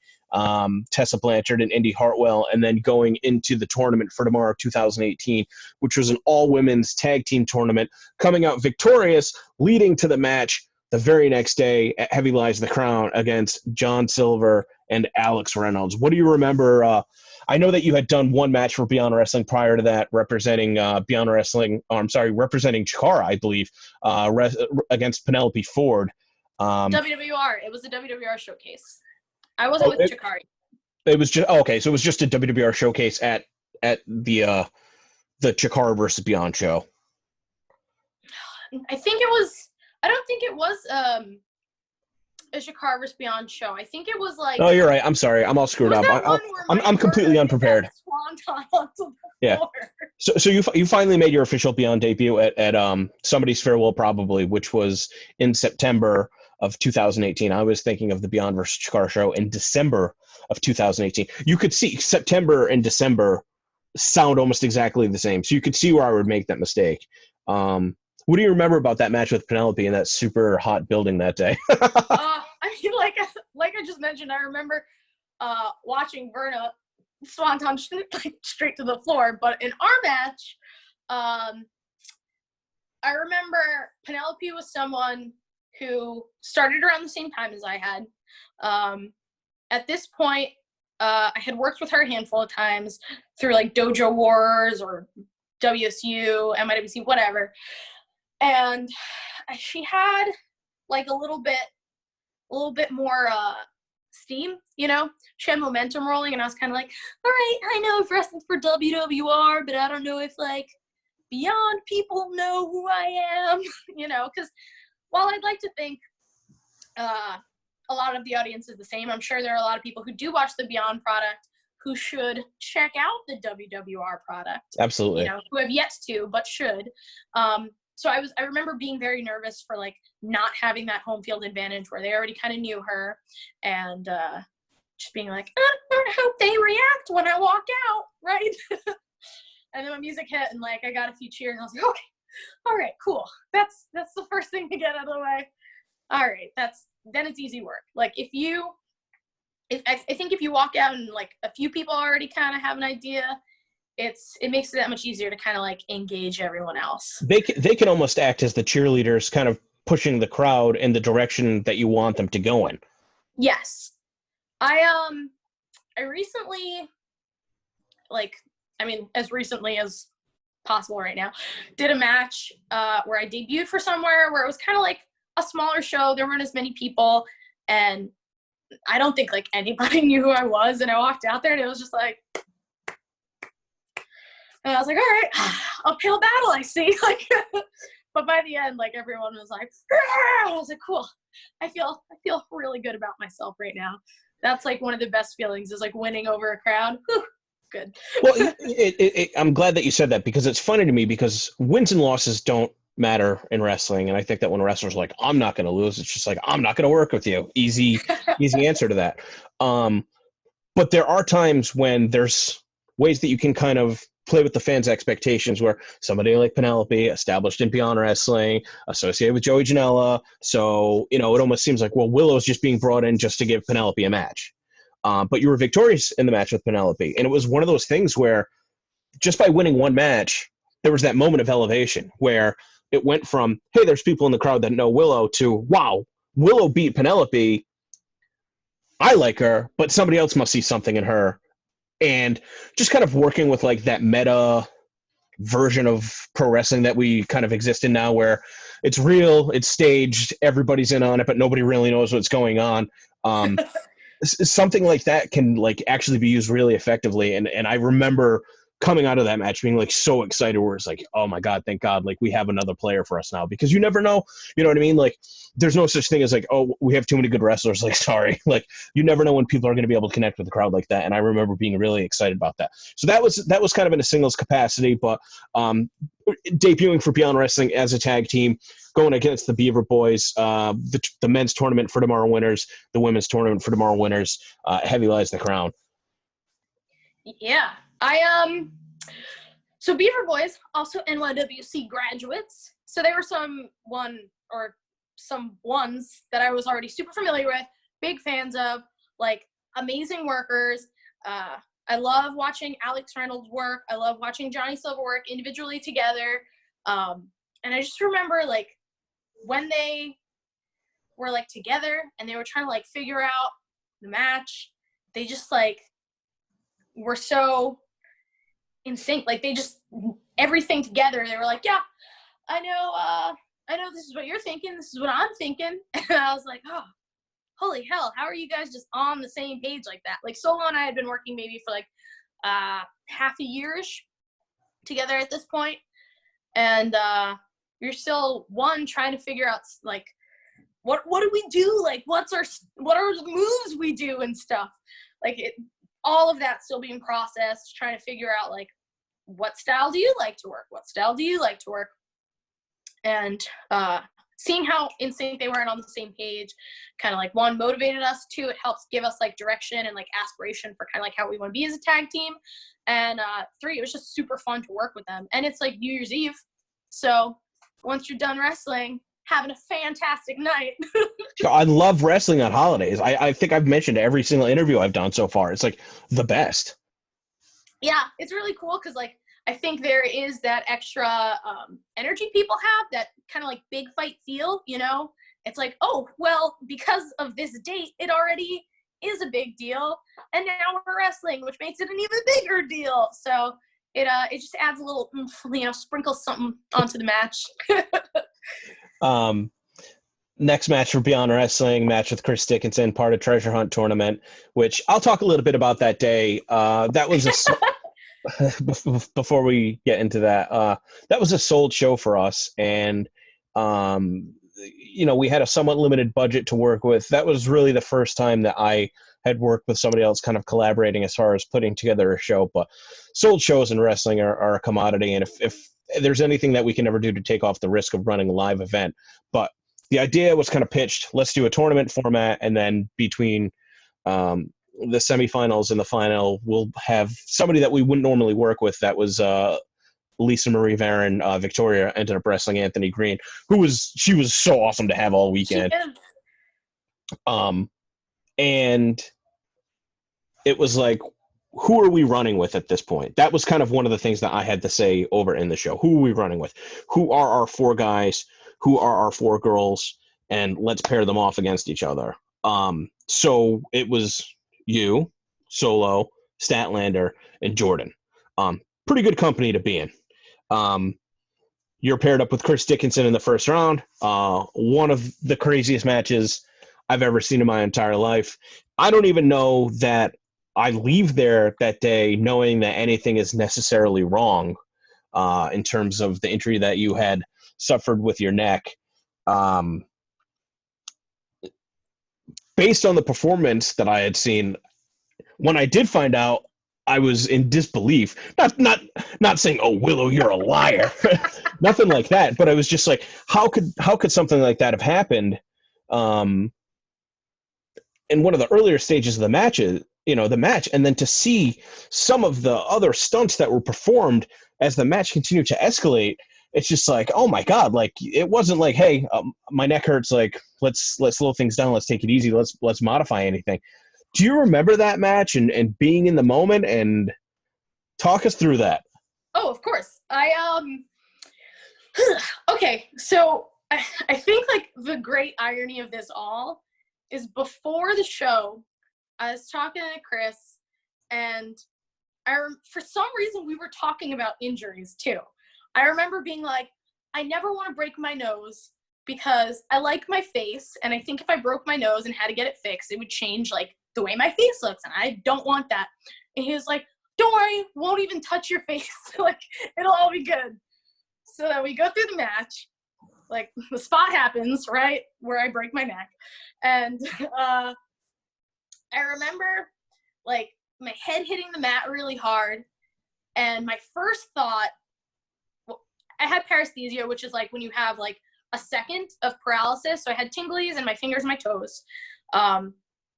Speaker 1: Tessa Blanchard and Indy Hartwell, and then going into the tournament for tomorrow, 2018, which was an all-women's tag team tournament, coming out victorious, leading to the match the very next day at Heavy Lies the Crown against John Silver and Alex Reynolds. What do you remember? I know that you had done one match for Beyond Wrestling prior to that, representing representing Chikara, I believe, against Penelope Ford.
Speaker 2: WWR. It was a WWR showcase. I wasn't with Chikara.
Speaker 1: It was just okay. So it was just a WWR showcase at the Chikara versus Beyond show.
Speaker 2: I think it was. I don't think it was a Chikara vs. Beyond show. I think it was like.
Speaker 1: Oh, you're right. I'm sorry. I'm all screwed up. I'm completely unprepared. Yeah. So you finally made your official Beyond debut at Somebody's Farewell, probably, which was in September of 2018. I was thinking of the Beyond vs. Chikara show in December of 2018. You could see September and December sound almost exactly the same. So you could see where I would make that mistake. What do you remember about that match with Penelope in that super hot building that day?
Speaker 2: I mean, like I just mentioned, I remember watching Verna swanton straight to the floor. But in our match, I remember Penelope was someone who started around the same time as I had. At this point, I had worked with her a handful of times through like Dojo Wars or WSU, MIWC, whatever. And she had like a little bit more steam, you know. She had momentum rolling, and I was kind of like, all right, I know I've wrestled for WWR, but I don't know if like Beyond people know who I am, you know, because while I'd like to think a lot of the audience is the same, I'm sure there are a lot of people who do watch the Beyond product who should check out the WWR product.
Speaker 1: Absolutely.
Speaker 2: You know, who have yet to, but should. So I remember being very nervous for like not having that home field advantage where they already kind of knew her, and just being like, I hope they react when I walk out, right? And then my music hit, and like I got a few cheers, and I was like, okay, all right, cool. That's the first thing to get out of the way. All right, then it's easy work. Like I think if you walk out and like a few people already kind of have an idea, it makes it that much easier to kind of like engage everyone else.
Speaker 1: They can almost act as the cheerleaders, kind of pushing the crowd in the direction that you want them to go in.
Speaker 2: Yes. I recently, as recently as possible right now, did a match where I debuted for somewhere where it was kind of like a smaller show. There weren't as many people, and I don't think like anybody knew who I was, and I walked out there and it was just like, and I was like, all right, uphill battle, I see. Like, but by the end, like everyone was like, I was like, cool. I feel really good about myself right now. That's like one of the best feelings is like winning over a crowd. Whew, good.
Speaker 1: Well, I'm glad that you said that, because it's funny to me, because wins and losses don't matter in wrestling. And I think that when wrestlers are like, I'm not going to lose, it's just like, I'm not going to work with you. Easy answer to that. But there are times when there's ways that you can kind of play with the fans' expectations, where somebody like Penelope, established in Beyond Wrestling, associated with Joey Janela, so, you know, it almost seems like, well, Willow's just being brought in just to give Penelope a match. But you were victorious in the match with Penelope, and it was one of those things where just by winning one match, there was that moment of elevation where it went from, hey, there's people in the crowd that know Willow, to, wow, Willow beat Penelope. I like her, but somebody else must see something in her. And just kind of working with like that meta version of pro wrestling that we kind of exist in now, where it's real, it's staged, everybody's in on it, but nobody really knows what's going on. Something like that can like actually be used really effectively. And I remember coming out of that match being like so excited, where it's like, oh my God, thank God, like we have another player for us now, because you never know, you know what I mean? Like there's no such thing as like, oh, we have too many good wrestlers. Like, sorry, like you never know when people are going to be able to connect with the crowd like that. And I remember being really excited about that. So that was kind of in a singles capacity, but debuting for Beyond Wrestling as a tag team, going against the Beaver Boys, the men's tournament for tomorrow winners, the women's tournament for tomorrow winners, Heavy Lies the Crown.
Speaker 2: Yeah. So Beaver Boys, also NYWC graduates. So they were some ones that I was already super familiar with, big fans of, like amazing workers. I love watching Alex Reynolds work. I love watching Johnny Silver work individually together. And I just remember like when they were like together and they were trying to like figure out the match, they just like were so in sync. Like they just, everything together. They were like, yeah, I know this is what you're thinking. This is what I'm thinking. And I was like, oh, holy hell, how are you guys just on the same page like that? Like Solo and I had been working maybe for like half a year-ish together at this point. And you're still trying to figure out like what do we do? Like what are the moves we do and stuff? Like all of that still being processed, trying to figure out like what style do you like to work? What style do you like to work? And seeing how in sync they weren't on the same page kind of like one motivated us, two, it helps give us like direction and like aspiration for kind of like how we want to be as a tag team, and three, it was just super fun to work with them. And it's like New Year's Eve, so once you're done wrestling, having a fantastic night.
Speaker 1: I love wrestling on holidays. I think I've mentioned every single interview I've done so far. It's like the best.
Speaker 2: Yeah, it's really cool because like I think there is that extra energy people have, that kind of like big fight feel, you know? It's like, oh, well, because of this date, it already is a big deal, and now we're wrestling, which makes it an even bigger deal. So it just adds a little, sprinkles something onto the match.
Speaker 1: Next match for Beyond Wrestling, match with Chris Dickinson, part of Treasure Hunt tournament, which I'll talk a little bit about that day. That was before we get into that, that was a sold show for us, and we had a somewhat limited budget to work with. That was really the first time that I had worked with somebody else kind of collaborating as far as putting together a show. But sold shows in wrestling are a commodity, and if there's anything that we can ever do to take off the risk of running a live event. But the idea was kind of pitched, let's do a tournament format, and then between the semifinals and the final, we'll have somebody that we wouldn't normally work with. That was Lisa Marie Varon. Victoria ended up wrestling Anthony Green, she was so awesome to have all weekend. And it was like, who are we running with at this point? That was kind of one of the things that I had to say over in the show. Who are we running with? Who are our four guys? Who are our four girls? And let's pair them off against each other. So it was you, Solo, Statlander, and Jordan. Pretty good company to be in. You're paired up with Chris Dickinson in the first round. One of the craziest matches I've ever seen in my entire life. I don't even know that I leave there that day knowing that anything is necessarily wrong in terms of the injury that you had suffered with your neck. Based on the performance that I had seen, when I did find out, I was in disbelief. Not saying, "Oh, Willow, you're a liar," nothing like that. But I was just like, how could something like that have happened? In one of the earlier stages of the match, and then to see some of the other stunts that were performed as the match continued to escalate, it's just like, oh my God, like it wasn't like, hey, my neck hurts, like let's slow things down, let's take it easy, let's modify anything. Do you remember that match and being in the moment, and talk us through that?
Speaker 2: Oh, of course. Okay, so I think like the great irony of this all is before the show, I was talking to Chris, and for some reason we were talking about injuries too. I remember being like, I never want to break my nose because I like my face, and I think if I broke my nose and had to get it fixed, it would change like the way my face looks, and I don't want that. And he was like, don't worry, won't even touch your face. Like, it'll all be good. So then we go through the match. Like, the spot happens, right, where I break my neck. And I remember, like, my head hitting the mat really hard. And my first thought, I had paresthesia, which is, like, when you have, like, a second of paralysis. So I had tinglies in my fingers and my toes.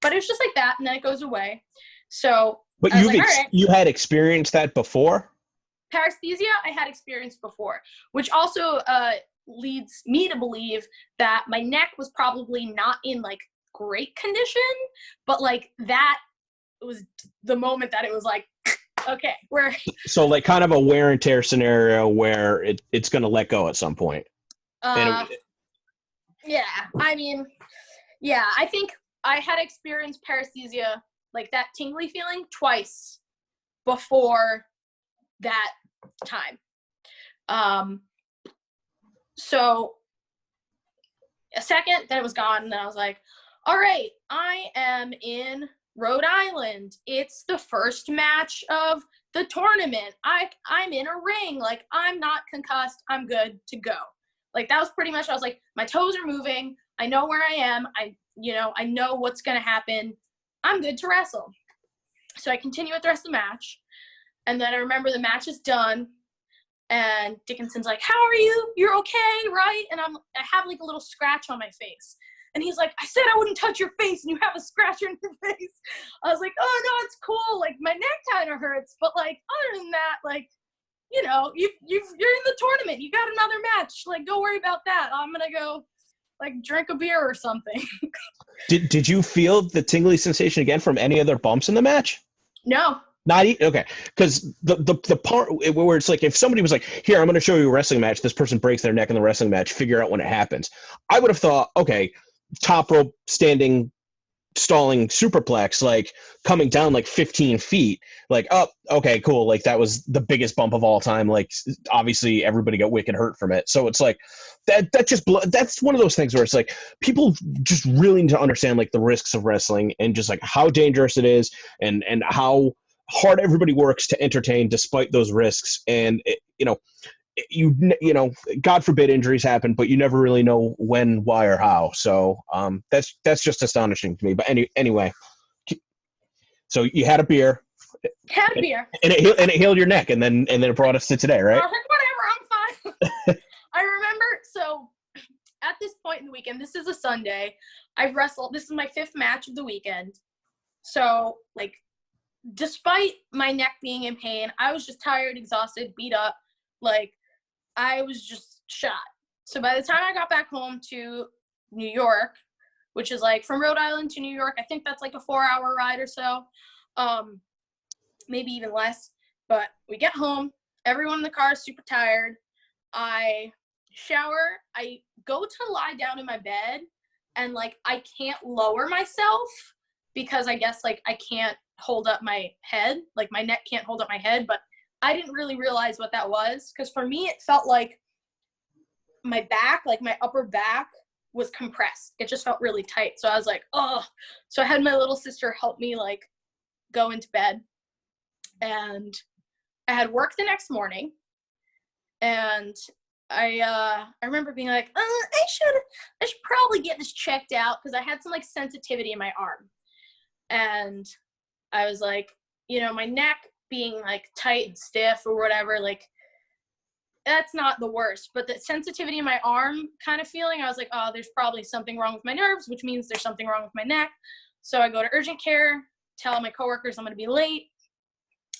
Speaker 2: But it was just like that, and then it goes away. So,
Speaker 1: but you had experienced that before?
Speaker 2: paresthesia I had experienced before, which also leads me to believe that my neck was probably not in like great condition, but like that was the moment that it was like, okay, we're
Speaker 1: so like kind of a wear and tear scenario where it's going to let go at some point.
Speaker 2: Yeah, I mean, yeah, I think I had experienced paresthesia, like that tingly feeling, twice before that time. So a second, then it was gone, and then I was like, all right, I am in Rhode Island. It's the first match of the tournament. I'm in a ring. Like, I'm not concussed. I'm good to go. Like, that was pretty much, I was like, my toes are moving. I know where I am. I know what's going to happen. I'm good to wrestle. So I continue with the rest of the match. And then I remember the match is done. And Dickinson's like, how are you? You're okay, right? And I have like a little scratch on my face. And he's like, I said I wouldn't touch your face, and you have a scratch on your face. I was like, oh, no, it's cool. Like, my neck kind of hurts. But, like, other than that, like, you know, you're in the tournament. You got another match. Like, don't worry about that. I'm going to go, like, drink a beer or something.
Speaker 1: Did you feel the tingly sensation again from any other bumps in the match?
Speaker 2: No.
Speaker 1: Not okay, because the part where it's like if somebody was like, here, I'm going to show you a wrestling match, this person breaks their neck in the wrestling match, figure out when it happens. I would have thought, okay, top rope standing stalling superplex, like coming down like 15 feet, like, oh, okay, cool, like that was the biggest bump of all time, like obviously everybody got wicked hurt from it. So it's like that's one of those things where it's like people just really need to understand like the risks of wrestling and just like how dangerous it is and how hard everybody works to entertain despite those risks. And you know, God forbid injuries happen, but you never really know when, why, or how. So that's just astonishing to me. But anyway, so you had a beer.
Speaker 2: Had a beer.
Speaker 1: And it healed your neck, and then it brought us to today, right?
Speaker 2: I was like, whatever, I'm fine. I remember, so at this point in the weekend, this is a Sunday, I've wrestled, this is my 5th match of the weekend. So, like, despite my neck being in pain, I was just tired, exhausted, beat up. Like, I was just shot. So by the time I got back home to New York, which is like from Rhode Island to New York, I think that's like a 4-hour ride or so, maybe even less. But we get home, everyone in the car is super tired. I shower, I go to lie down in my bed, and like I can't lower myself because I guess like I can't hold up my head, like my neck can't hold up my head. But I didn't really realize what that was, because for me it felt like my back, like my upper back was compressed. It just felt really tight. So I was like, oh. So I had my little sister help me like go into bed, and I had work the next morning, and I remember being like, I should probably get this checked out, because I had some like sensitivity in my arm. And I was like, you know, my neck being like tight and stiff or whatever, like that's not the worst, but the sensitivity in my arm kind of feeling, I was like, oh, there's probably something wrong with my nerves, which means there's something wrong with my neck. So I go to urgent care, tell my coworkers I'm going to be late.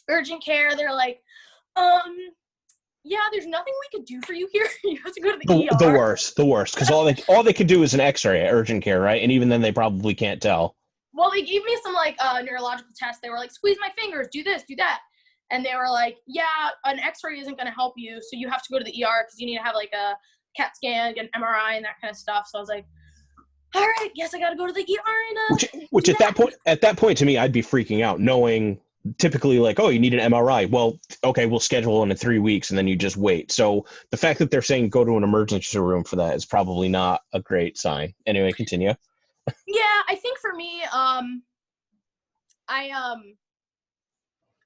Speaker 2: Urgent care, they're like, yeah, there's nothing we could do for you here. You have to go to the ER.
Speaker 1: The worst, because all they could do is an X-ray at urgent care, right? And even then, they probably can't tell.
Speaker 2: Well, they gave me some like neurological tests. They were like, squeeze my fingers, do this, do that. And they were like, yeah, an X-ray isn't going to help you, so you have to go to the ER because you need to have like a CAT scan, get an MRI, and that kind of stuff. So I was like, all right, guess I got to go to the ER. And
Speaker 1: which at that point to me, I'd be freaking out, knowing typically like, oh, you need an MRI. Well, okay, we'll schedule in 3 weeks, and then you just wait. So the fact that they're saying go to an emergency room for that is probably not a great sign. Anyway, continue.
Speaker 2: Yeah, I think for me, I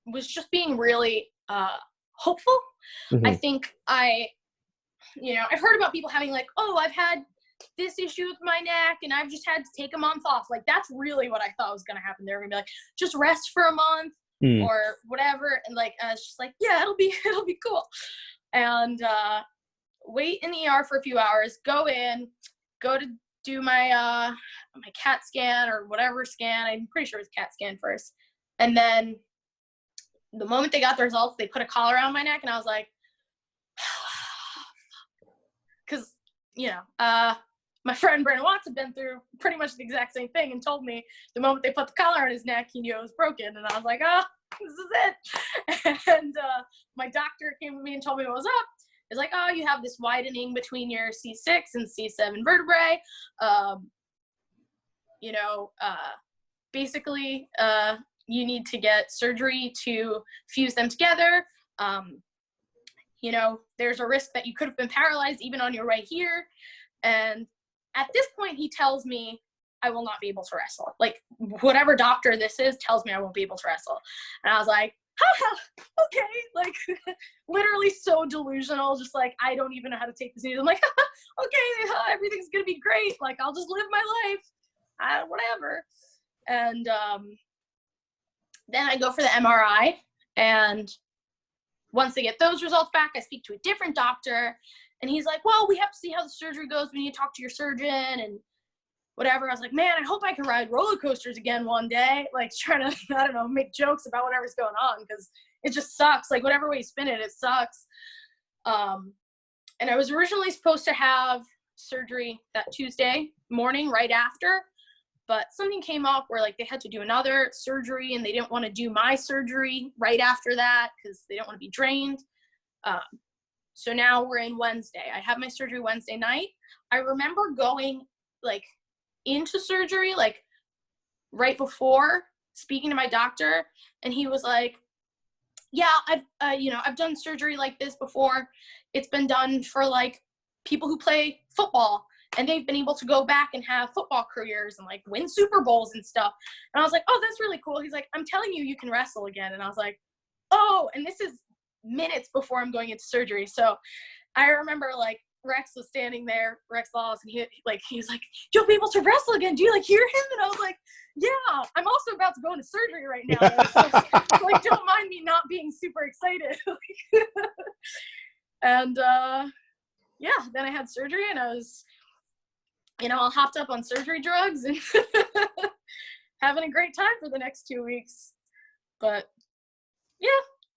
Speaker 2: was just being really hopeful. Mm-hmm. I think I've heard about people having like, oh, I've had this issue with my neck and I've just had to take a month off. Like, that's really what I thought was going to happen. They were going to be like, just rest for a month or whatever. And like, I was just like, yeah, it'll be cool. And wait in the ER for a few hours, go to do my my CAT scan or whatever scan. I'm pretty sure it was CAT scan first. And then the moment they got the results, they put a collar around my neck, and I was like, because, my friend Brandon Watts had been through pretty much the exact same thing and told me the moment they put the collar on his neck, he knew it was broken. And I was like, oh, this is it. And my doctor came to me and told me what was up. It's like, oh, you have this widening between your C6 and C7 vertebrae. Basically, you need to get surgery to fuse them together. There's a risk that you could have been paralyzed even on your way here. And at this point, he tells me I will not be able to wrestle. Like, whatever doctor this is tells me I won't be able to wrestle. And I was like, okay. Like, literally so delusional. Just like, I don't even know how to take this news. I'm like, okay, everything's going to be great. Like, I'll just live my life. Whatever. And then I go for the MRI. And once they get those results back, I speak to a different doctor. And he's like, well, we have to see how the surgery goes. We need to talk to your surgeon and whatever. I was like, man, I hope I can ride roller coasters again one day. Like, trying to, I don't know, make jokes about whatever's going on, because it just sucks. Like, whatever way you spin it, it sucks. And I was originally supposed to have surgery that Tuesday morning right after, but something came up where, like, they had to do another surgery, and they didn't want to do my surgery right after that because they don't want to be drained. So now we're in Wednesday. I have my surgery Wednesday night. I remember going, like, into surgery, like, right before, speaking to my doctor, and he was like, yeah, I've done surgery like this before. It's been done for, like, people who play football, and they've been able to go back and have football careers and, like, win Super Bowls and stuff. And I was like, oh, that's really cool. He's like, I'm telling you, you can wrestle again. And I was like, oh, and this is minutes before I'm going into surgery. So I remember, like, Rex was standing there, Rex Laws, and he was like, you'll be able to wrestle again. Do you, like, hear him? And I was like, yeah, I'm also about to go into surgery right now. So, like, don't mind me not being super excited. And then I had surgery, and I was, all hopped up on surgery drugs and having a great time for the next 2 weeks. But yeah,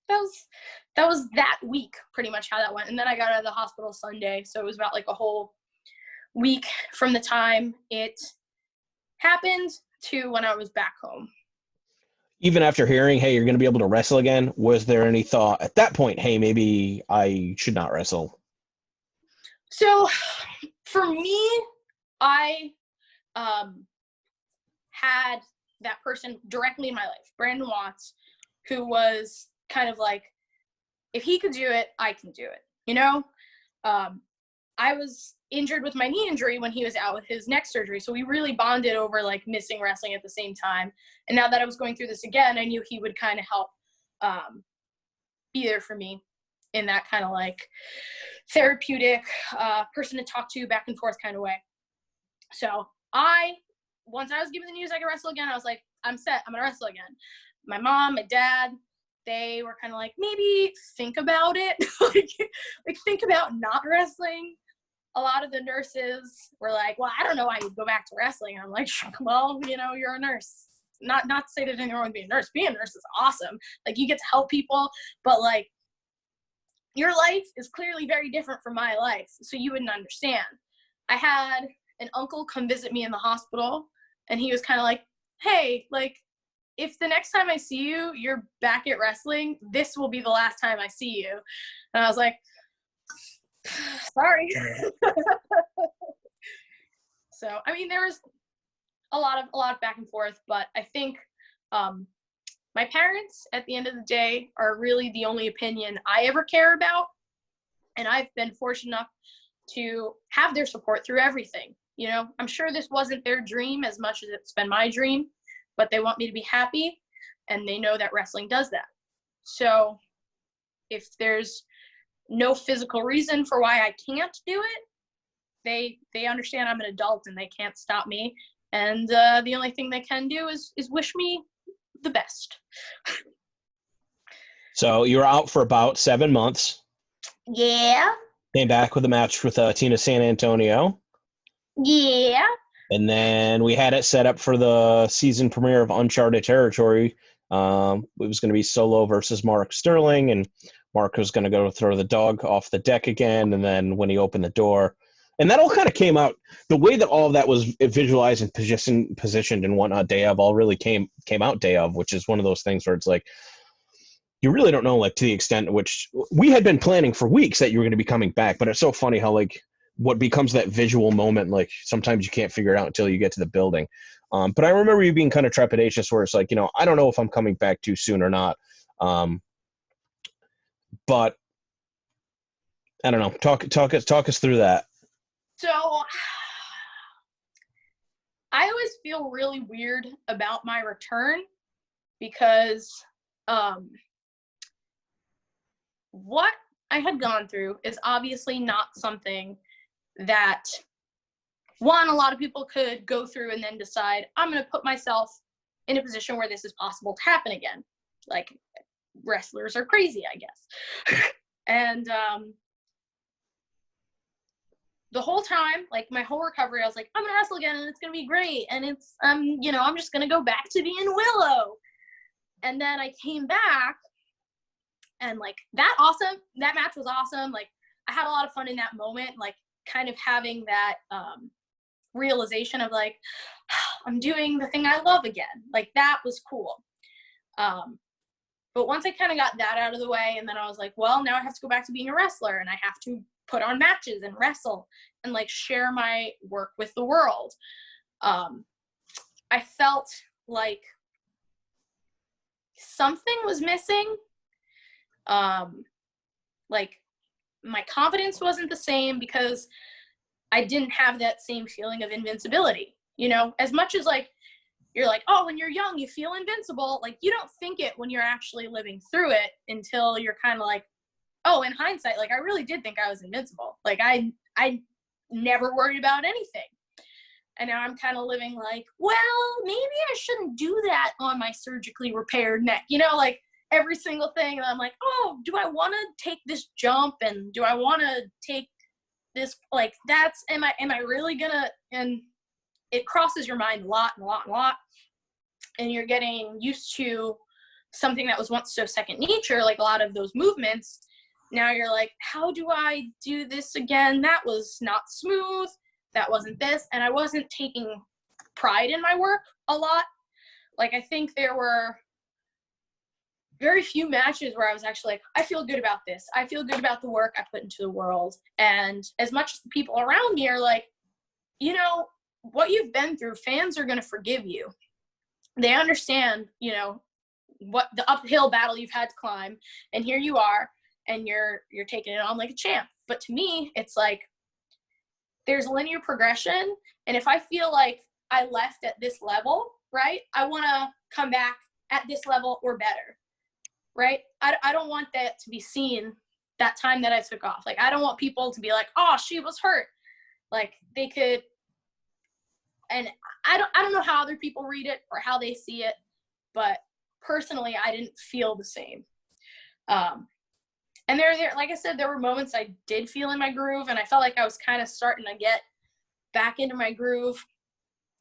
Speaker 2: that was that week, pretty much how that went. And then I got out of the hospital Sunday, so it was about, like, a whole week from the time it happened to when I was back home.
Speaker 1: Even after hearing, hey, you're going to be able to wrestle again, was there any thought at that point, hey, maybe I should not wrestle?
Speaker 2: So for me, I had that person directly in my life, Brandon Watts, who was kind of like, if he could do it, I can do it. I was injured with my knee injury when he was out with his neck surgery. So we really bonded over, like, missing wrestling at the same time. And now that I was going through this again, I knew he would kind of help be there for me in that kind of, like, therapeutic person to talk to back and forth kind of way. So once I was given the news I could wrestle again, I was like, I'm set. I'm going to wrestle again. My mom, my dad, they were kind of like, maybe think about it. like think about not wrestling. A lot of the nurses were like, well, I don't know why you'd go back to wrestling. And I'm like, well, you're a nurse. Not to say there's anything wrong with being a nurse. Being a nurse is awesome. Like, you get to help people, but, like, your life is clearly very different from my life, so you wouldn't understand. I had an uncle come visit me in the hospital, and he was kind of like, hey, like, if the next time I see you, you're back at wrestling, this will be the last time I see you. And I was like, sorry. So, I mean, there was a lot of back and forth, but I think my parents, at the end of the day, are really the only opinion I ever care about. And I've been fortunate enough to have their support through everything. I'm sure this wasn't their dream as much as it's been my dream, but they want me to be happy, and they know that wrestling does that. So if there's no physical reason for why I can't do it, they understand I'm an adult and they can't stop me. And the only thing they can do is wish me the best.
Speaker 1: So you were out for about 7 months.
Speaker 2: Yeah.
Speaker 1: Came back with a match with Tina San Antonio.
Speaker 2: Yeah.
Speaker 1: And then we had it set up for the season premiere of Uncharted Territory It was going to be Solo versus Mark Sterling, and Mark was going to go throw the dog off the deck again, and then when he opened the door, and that all kind of came out, the way that all of that was visualized and positioned and whatnot day of all really came out day of, which is one of those things where it's like, you really don't know, like, to the extent which we had been planning for weeks that you were going to be coming back, but it's so funny how, like, what becomes that visual moment, like, sometimes you can't figure it out until you get to the building. But I remember you being kind of trepidatious where it's like, I don't know if I'm coming back too soon or not. But I don't know. Talk us through that.
Speaker 2: So I always feel really weird about my return because what I had gone through is obviously not something that, one, a lot of people could go through and then decide, I'm going to put myself in a position where this is possible to happen again. Like, wrestlers are crazy, I guess. And the whole time, like, my whole recovery, I was like, I'm going to wrestle again, and it's going to be great. And it's, I'm just going to go back to being Willow. And then I came back, and, like, that match was awesome. Like, I had a lot of fun in that moment, like, kind of having that realization of, like, I'm doing the thing I love again. Like, that was cool. But once I kind of got that out of the way, and then I was like, well, now I have to go back to being a wrestler, and I have to put on matches and wrestle and, like, share my work with the world. I felt like something was missing. Like, my confidence wasn't the same because I didn't have that same feeling of invincibility. As much as, like, you're like, oh, when you're young, you feel invincible. Like, you don't think it when you're actually living through it until you're kind of like, oh, in hindsight, like, I really did think I was invincible. Like, I never worried about anything. And now I'm kind of living like, well, maybe I shouldn't do that on my surgically repaired neck. Like, every single thing. And I'm like, oh, do I want to take this jump? And do I want to take this, like, am I really gonna, and it crosses your mind a lot and a lot and a lot. And you're getting used to something that was once so second nature, like a lot of those movements. Now you're like, how do I do this again? That was not smooth. That wasn't this. And I wasn't taking pride in my work a lot. Like, I think there were very few matches where I was actually like, I feel good about this. I feel good about the work I put into the world. And as much as the people around me are like, what you've been through, fans are going to forgive you. They understand, what the uphill battle you've had to climb. And here you are, and you're taking it on like a champ. But to me, it's like, there's linear progression. And if I feel like I left at this level, right, I want to come back at this level or better. Right? I don't want that to be seen, that time that I took off. Like, I don't want people to be like, oh, she was hurt. Like, they could, and I don't know how other people read it or how they see it, but personally, I didn't feel the same. And there, like I said, there were moments I did feel in my groove, and I felt like I was kind of starting to get back into my groove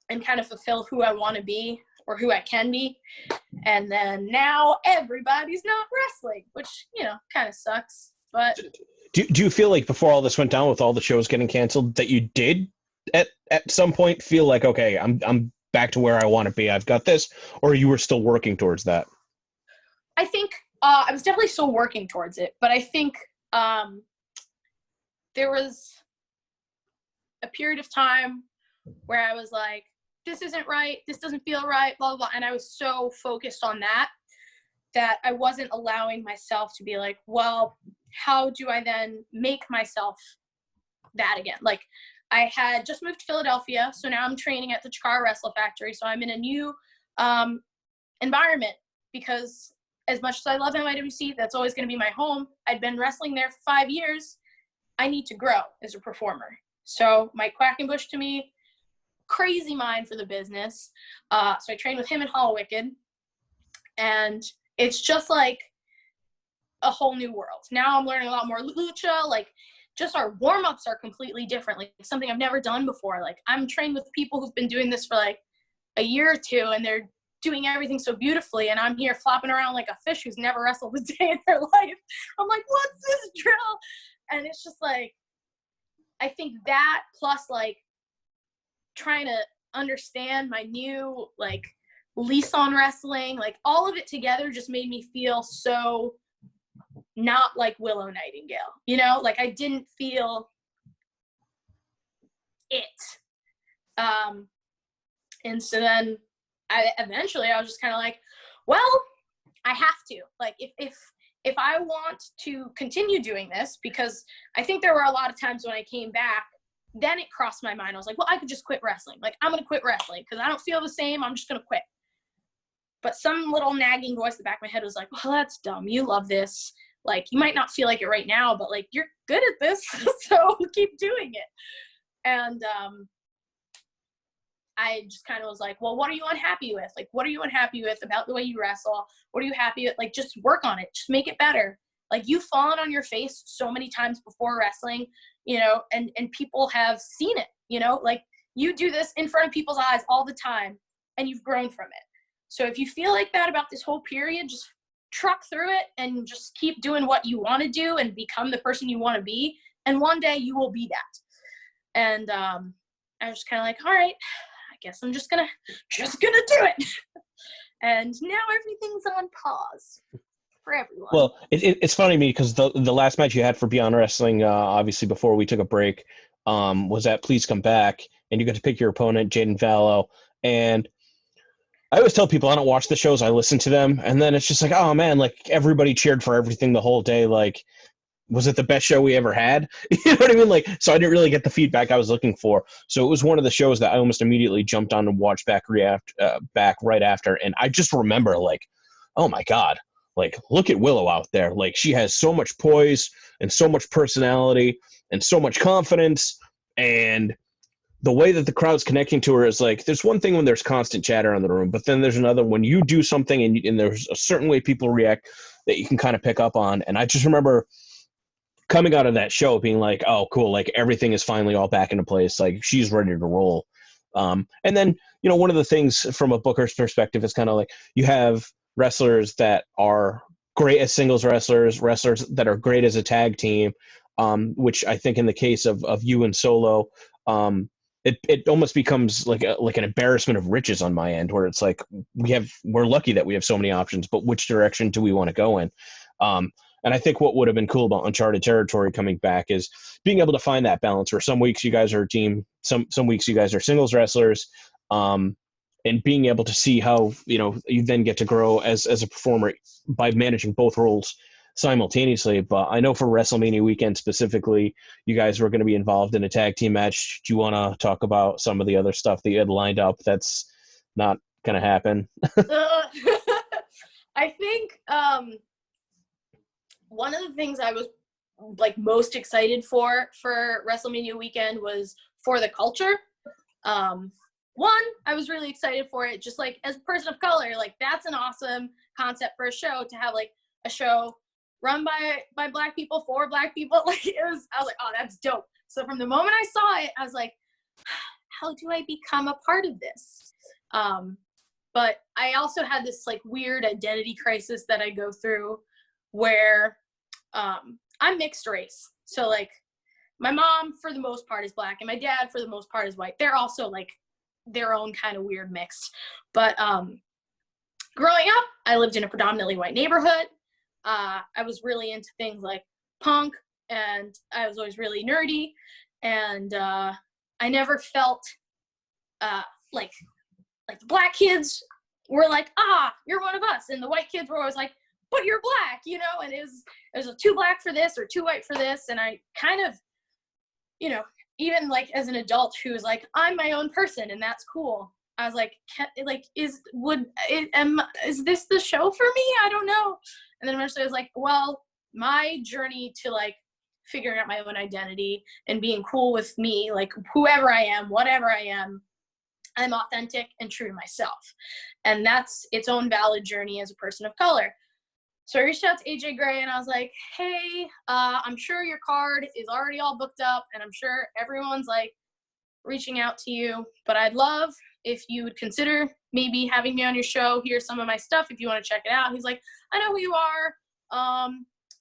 Speaker 2: and kind of fulfill who I want to be or who I can be. And then now everybody's not wrestling, which, kind of sucks. But
Speaker 1: do you feel like before all this went down with all the shows getting canceled that you did at some point feel like, okay, I'm back to where I want to be, I've got this, or you were still working towards that?
Speaker 2: I think I was definitely still working towards it, but I think there was a period of time where I was like, this isn't right, this doesn't feel right, blah, blah, blah. And I was so focused on that I wasn't allowing myself to be like, well, how do I then make myself that again? Like, I had just moved to Philadelphia, so now I'm training at the Chikara Wrestle Factory, so I'm in a new environment, because as much as I love NYWC, that's always going to be my home. I'd been wrestling there for 5 years. I need to grow as a performer. So Mike Quackenbush, to me, crazy mind for the business. So I trained with him in Hallwicked, and it's just like a whole new world. Now I'm learning a lot more lucha. Like, just our warm-ups are completely different. Like, something I've never done before. Like, I'm trained with people who've been doing this for like a year or two, and they're doing everything so beautifully, and I'm here flopping around like a fish who's never wrestled a day in their life. I'm like, what's this drill? And it's just like, I think that plus like trying to understand my new like lease on wrestling, like all of it together just made me feel so not like Willow Nightingale, you know, like I didn't feel it. And so then I was just kind of like, well, I have to, like, if I want to continue doing this, because I think there were a lot of times when I came back, then it crossed my mind. I was like, well, I could just quit wrestling. Like, I'm going to quit wrestling because I don't feel the same. I'm just going to quit. But some little nagging voice in the back of my head was like, well, that's dumb. You love this. Like, you might not feel like it right now, but like, you're good at this. So keep doing it. And, I just kind of was like, well, what are you unhappy with? Like, what are you unhappy with about the way you wrestle? What are you happy with? Like, just work on it. Just make it better. Like, you've fallen on your face so many times before wrestling, you know, and people have seen it, you know, like you do this in front of people's eyes all the time and you've grown from it. So if you feel like that about this whole period, just truck through it and just keep doing what you want to do and become the person you want to be. And one day you will be that. And, I was just kind of like, all right, I guess I'm just gonna do it. And now everything's on pause for everyone.
Speaker 1: Well, it's funny to me because the last match you had for Beyond Wrestling, obviously before we took a break, was at Please Come Back, and you got to pick your opponent, Jaden Vallow. And I always tell people I don't watch the shows, I listen to them, and then it's just like, oh man, like everybody cheered for everything the whole day. Like, was it the best show we ever had? You know what I mean? Like, so I didn't really get the feedback I was looking for. So it was one of the shows that I almost immediately jumped on and watched back right after. And I just remember like, oh my God, like look at Willow out there. Like she has so much poise and so much personality and so much confidence. And the way that the crowd's connecting to her is like, there's one thing when there's constant chatter in the room, but then there's another when you do something and there's a certain way people react that you can kind of pick up on. And I just remember coming out of that show being like, oh, cool, like everything is finally all back into place. Like she's ready to roll. And then, you know, one of the things from a booker's perspective is kind of like you have wrestlers that are great as singles wrestlers that are great as a tag team, which I think in the case of you and Solo, it almost becomes like an embarrassment of riches on my end, where it's like we're lucky that we have so many options, but which direction do we want to go in? And I think what would have been cool about Uncharted Territory coming back is being able to find that balance where some weeks you guys are a team, some weeks you guys are singles wrestlers, and being able to see how, you know, you then get to grow as a performer by managing both roles simultaneously. But I know for WrestleMania weekend specifically, you guys were going to be involved in a tag team match. Do you want to talk about some of the other stuff that you had lined up that's not going to happen?
Speaker 2: I think one of the things I was like most excited for WrestleMania weekend was For the Culture. One, I was really excited for it, just like as a person of color, like that's an awesome concept for a show, to have like a show run by Black people for Black people. Like I was like, oh, that's dope. So from the moment I saw it, I was like, how do I become a part of this? But I also had this like weird identity crisis that I go through where I'm mixed race. So like my mom for the most part is Black and my dad for the most part is white. They're also like their own kind of weird mix. But growing up, I lived in a predominantly white neighborhood. I was really into things like punk, and I was always really nerdy. And I never felt like the Black kids were like, you're one of us. And the white kids were always like, but you're Black, you know? And it was a too Black for this or too white for this. And I kind of, you know, even like as an adult who was like, I'm my own person and that's cool. I was like, is this the show for me? I don't know. And then eventually I was like, well, my journey to like figuring out my own identity and being cool with me, like whoever I am, whatever I am, I'm authentic and true to myself. And that's its own valid journey as a person of color. So I reached out to AJ Gray and I was like, hey, I'm sure your card is already all booked up and I'm sure everyone's like reaching out to you, but I'd love if you would consider maybe having me on your show. Here's some of my stuff if you want to check it out. He's like, I know who you are.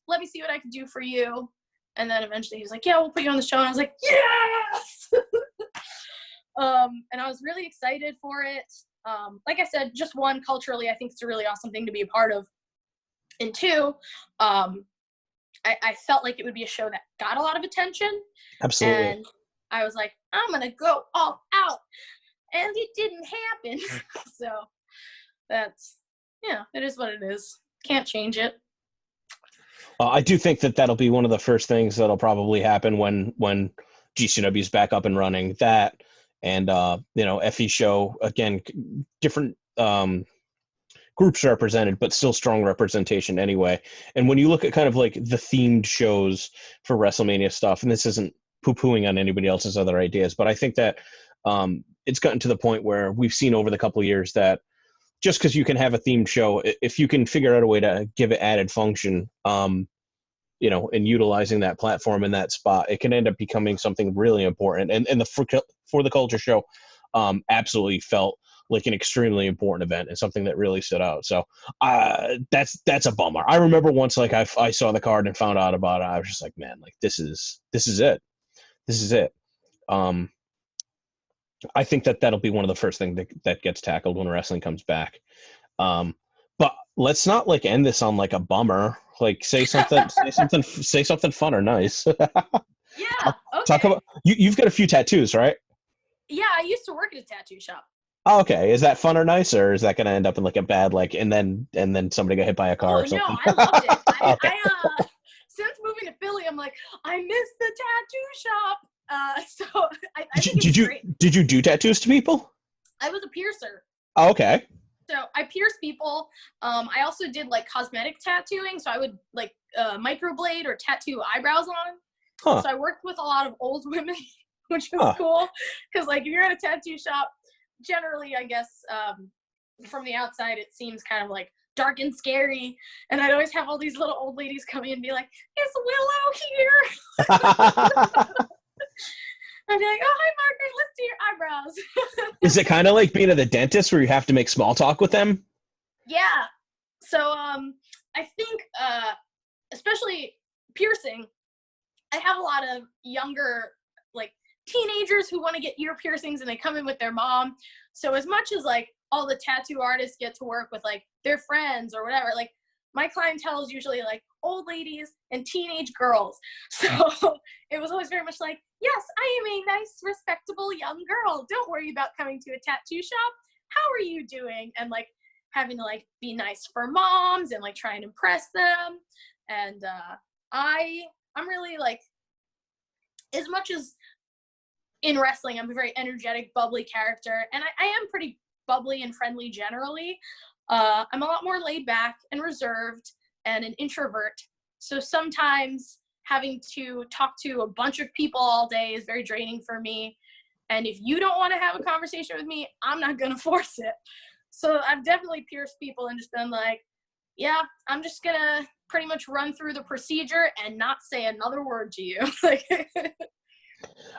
Speaker 2: Let me see what I can do for you. And then eventually he was like, yeah, we'll put you on the show. And I was like, yes! And I was really excited for it. Like I said, just one, culturally, I think it's a really awesome thing to be a part of. And two, I felt like it would be a show that got a lot of attention.
Speaker 1: Absolutely.
Speaker 2: And I was like, I'm going to go all out. And it didn't happen. So that's, it is what it is. Can't change it.
Speaker 1: I do think that that'll be one of the first things that'll probably happen when GCW is back up and running. That and Effie's show, again, different groups represented, but still strong representation anyway. And when you look at kind of like the themed shows for WrestleMania stuff, and this isn't poo-pooing on anybody else's other ideas, but I think that it's gotten to the point where we've seen over the couple of years that just because you can have a themed show, if you can figure out a way to give it added function, and utilizing that platform in that spot, it can end up becoming something really important. And the For the Culture show absolutely felt like an extremely important event and something that really stood out. So that's a bummer. I remember once, like I saw the card and found out about it. I was just like, man, like this is it. This is it. I think that that'll be one of the first things that gets tackled when wrestling comes back. But let's not like end this on like a bummer. Like say something fun or nice.
Speaker 2: Yeah. Okay.
Speaker 1: Talk about you've got a few tattoos, right?
Speaker 2: Yeah, I used to work at a tattoo shop.
Speaker 1: Oh, okay. Is that fun or nice, or is that going to end up in like a bad and then somebody got hit by a car or something?
Speaker 2: No, I loved it.
Speaker 1: Okay.
Speaker 2: I since moving to Philly, I'm like, I miss the tattoo shop. So I think it's great.
Speaker 1: Did you do tattoos to people?
Speaker 2: I was a piercer.
Speaker 1: Oh, okay.
Speaker 2: So I pierced people. I also did like cosmetic tattooing. So I would like microblade or tattoo eyebrows on.
Speaker 1: Huh.
Speaker 2: So I worked with a lot of old women, which was cool. Because like if you're at a tattoo shop, generally, I guess from the outside, it seems kind of like dark and scary. And I'd always have all these little old ladies come in and be like, "Is Willow here?" I'd be like, "Oh, hi, Margaret. Let's do your eyebrows."
Speaker 1: Is it kind of like being at the dentist where you have to make small talk with them?
Speaker 2: Yeah. So I think, especially piercing, I have a lot of younger, like, teenagers who want to get ear piercings and they come in with their mom. So as much as, like, all the tattoo artists get to work with, like, their friends or whatever, like, my clientele is usually, like, old ladies and teenage girls. So it was always very much like, yes, I am a nice, respectable young girl. Don't worry about coming to a tattoo shop. How are you doing? And, like, having to, like, be nice for moms and, like, try and impress them. And I'm really, like, as much as in wrestling, I'm a very energetic, bubbly character. And I am pretty bubbly and friendly generally. I'm a lot more laid back and reserved and an introvert. So sometimes having to talk to a bunch of people all day is very draining for me. And if you don't want to have a conversation with me, I'm not going to force it. So I've definitely pierced people and just been like, yeah, I'm just going to pretty much run through the procedure and not say another word to you.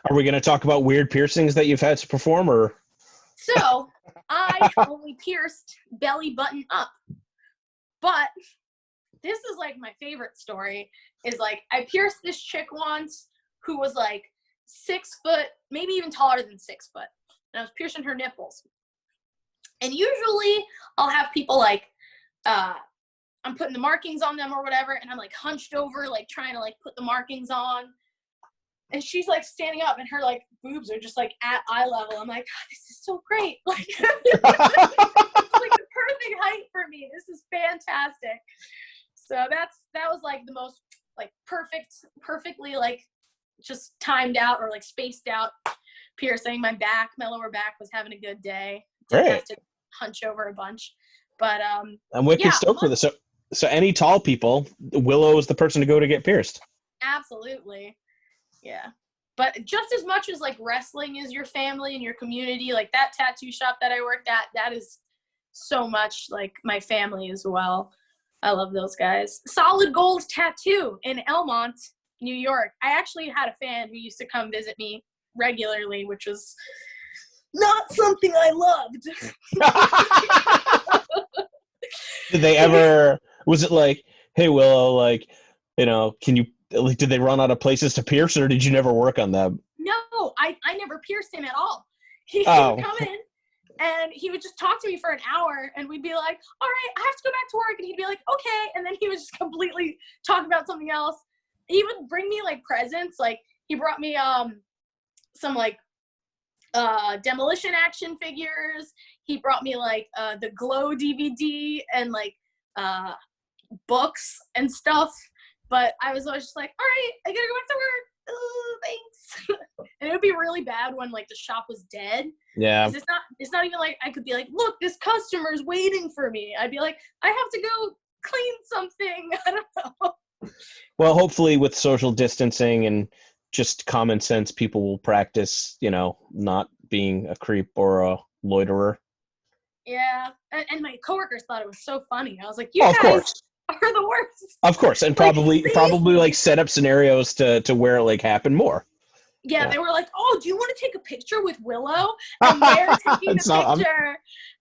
Speaker 1: Are we going to talk about weird piercings that you've had to perform, or?
Speaker 2: So I only pierced belly button up. But this is like my favorite story is like I pierced this chick once who was like 6 foot, maybe even taller than 6 foot. And I was piercing her nipples. And usually I'll have people like, I'm putting the markings on them or whatever. And I'm like hunched over, like trying to like put the markings on. And she's like standing up and her like boobs are just like at eye level. I'm like, God, this is so great. Like, it's like the perfect height for me. This is fantastic. So that was like the most like perfectly like just timed out or like spaced out piercing. My lower back was having a good day. Didn't have to hunch over a bunch. But
Speaker 1: I'm wicked stoked for this. So any tall people, Willow is the person to go to get pierced.
Speaker 2: Absolutely. Yeah. But just as much as like wrestling is your family and your community, like that tattoo shop that I worked at, that is so much like my family as well. I love those guys. Solid Gold Tattoo in Elmont, New York. I actually had a fan who used to come visit me regularly, which was not something I loved.
Speaker 1: Did they ever, was it like, hey, Willow, like, can you, like, did they run out of places to pierce, or did you never work on them?
Speaker 2: No, I never pierced him at all. He would come in, and he would just talk to me for an hour, and we'd be like, all right, I have to go back to work. And he'd be like, okay. And then he would just completely talk about something else. He would bring me, like, presents. Like, he brought me some, like, Demolition action figures. He brought me, like, the Glow DVD and, like, books and stuff. But I was always just like, all right, I gotta go back to work. Oh, thanks. And it would be really bad when, like, the shop was dead.
Speaker 1: Yeah.
Speaker 2: It's not even like I could be like, look, this customer's waiting for me. I'd be like, I have to go clean something. I don't know.
Speaker 1: Well, hopefully with social distancing and just common sense, people will practice, not being a creep or a loiterer.
Speaker 2: Yeah. And my coworkers thought it was so funny. I was like, you
Speaker 1: of
Speaker 2: guys
Speaker 1: course.
Speaker 2: are the worst.
Speaker 1: Of course. And probably like set up scenarios to where it like happen more.
Speaker 2: Yeah, they were like, oh, do you want to take a picture with Willow? And they're taking the picture,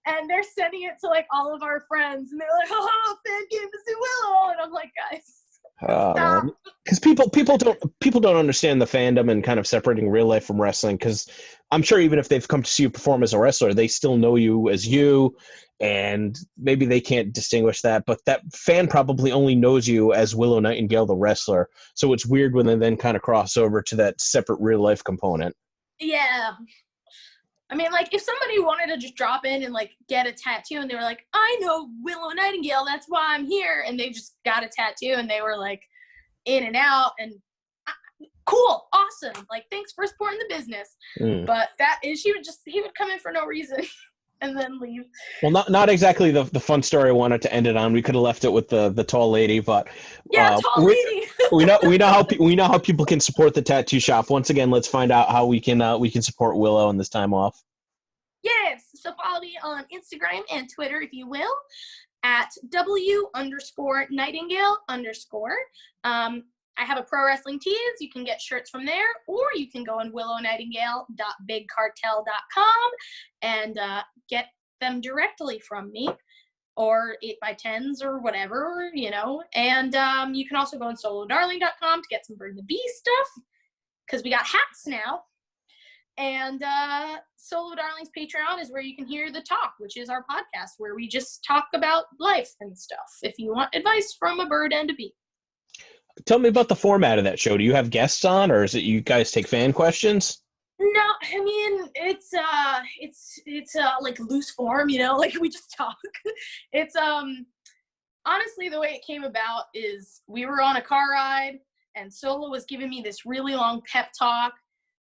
Speaker 2: and they're sending it to, like, all of our friends. And they're like, oh, fan came to see Willow. And I'm like, guys,
Speaker 1: because people don't understand the fandom and kind of separating real life from wrestling, because I'm sure even if they've come to see you perform as a wrestler, they still know you as you, and maybe they can't distinguish that, but that fan probably only knows you as Willow Nightingale the wrestler, so it's weird when they then kind of cross over to that separate real life component.
Speaker 2: Yeah. I mean, like, if somebody wanted to just drop in and, like, get a tattoo, and they were like, I know Willow Nightingale, that's why I'm here, and they just got a tattoo, and they were, like, in and out, and cool, awesome, like, thanks for supporting the business. But he would come in for no reason and then leave.
Speaker 1: Well, not exactly the fun story I wanted to end it on. We could have left it with the tall lady, but
Speaker 2: tall lady.
Speaker 1: we know how people can support the tattoo shop. Once again, let's find out how we can support Willow in this time off.
Speaker 2: Yes, so follow me on Instagram and Twitter, if you will, at W_Nightingale_. I have a pro wrestling tees. You can get shirts from there, or you can go on willownightingale.bigcartel.com and get them directly from me, or 8x10s or whatever, And you can also go on solodarling.com to get some Bring the Bee stuff, because we got hats now. And Solo Darlings Patreon is where you can hear The Talk, which is our podcast where we just talk about life and stuff, if you want advice from a bird and a bee.
Speaker 1: Tell me about the format of that show. Do you have guests on, or is it you guys take fan questions?
Speaker 2: No, I mean, it's like loose form, like we just talk. It's honestly, the way it came about is we were on a car ride and Solo was giving me this really long pep talk,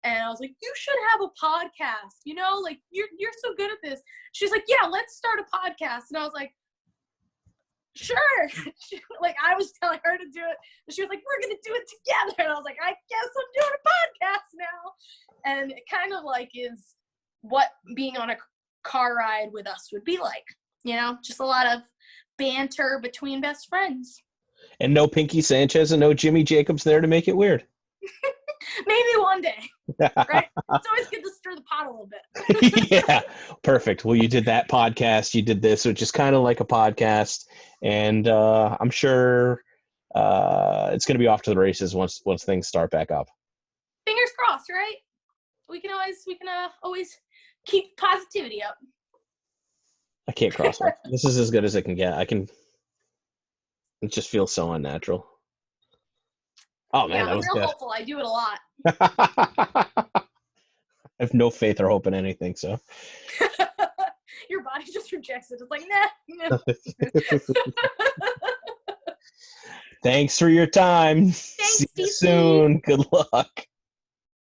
Speaker 2: and I was like, you should have a podcast, like you're so good at this. She's like, yeah, let's start a podcast. And I was like, sure. Like, I was telling her to do it, and she was like, we're gonna do it together. And I was like, I guess I'm doing a podcast now. And it kind of like is what being on a car ride with us would be like, just a lot of banter between best friends. And
Speaker 1: no Pinky Sanchez and no Jimmy Jacobs there to make it weird.
Speaker 2: Maybe one day, right? It's always good to stir the pot a little bit.
Speaker 1: Yeah, perfect. Well, you did that podcast, you did this, which is kind of like a podcast, and I'm sure it's going to be off to the races once things start back up.
Speaker 2: Fingers crossed, right? We can always keep positivity up.
Speaker 1: I can't cross it. This is as good as it can get. It just feels so unnatural. Oh man, that was
Speaker 2: real
Speaker 1: good.
Speaker 2: Hopeful. I do it a lot.
Speaker 1: I have no faith or hope in anything, so.
Speaker 2: Your body just rejects it. It's like, nah.
Speaker 1: Thanks for your time.
Speaker 2: Thanks,
Speaker 1: See you soon. Good luck.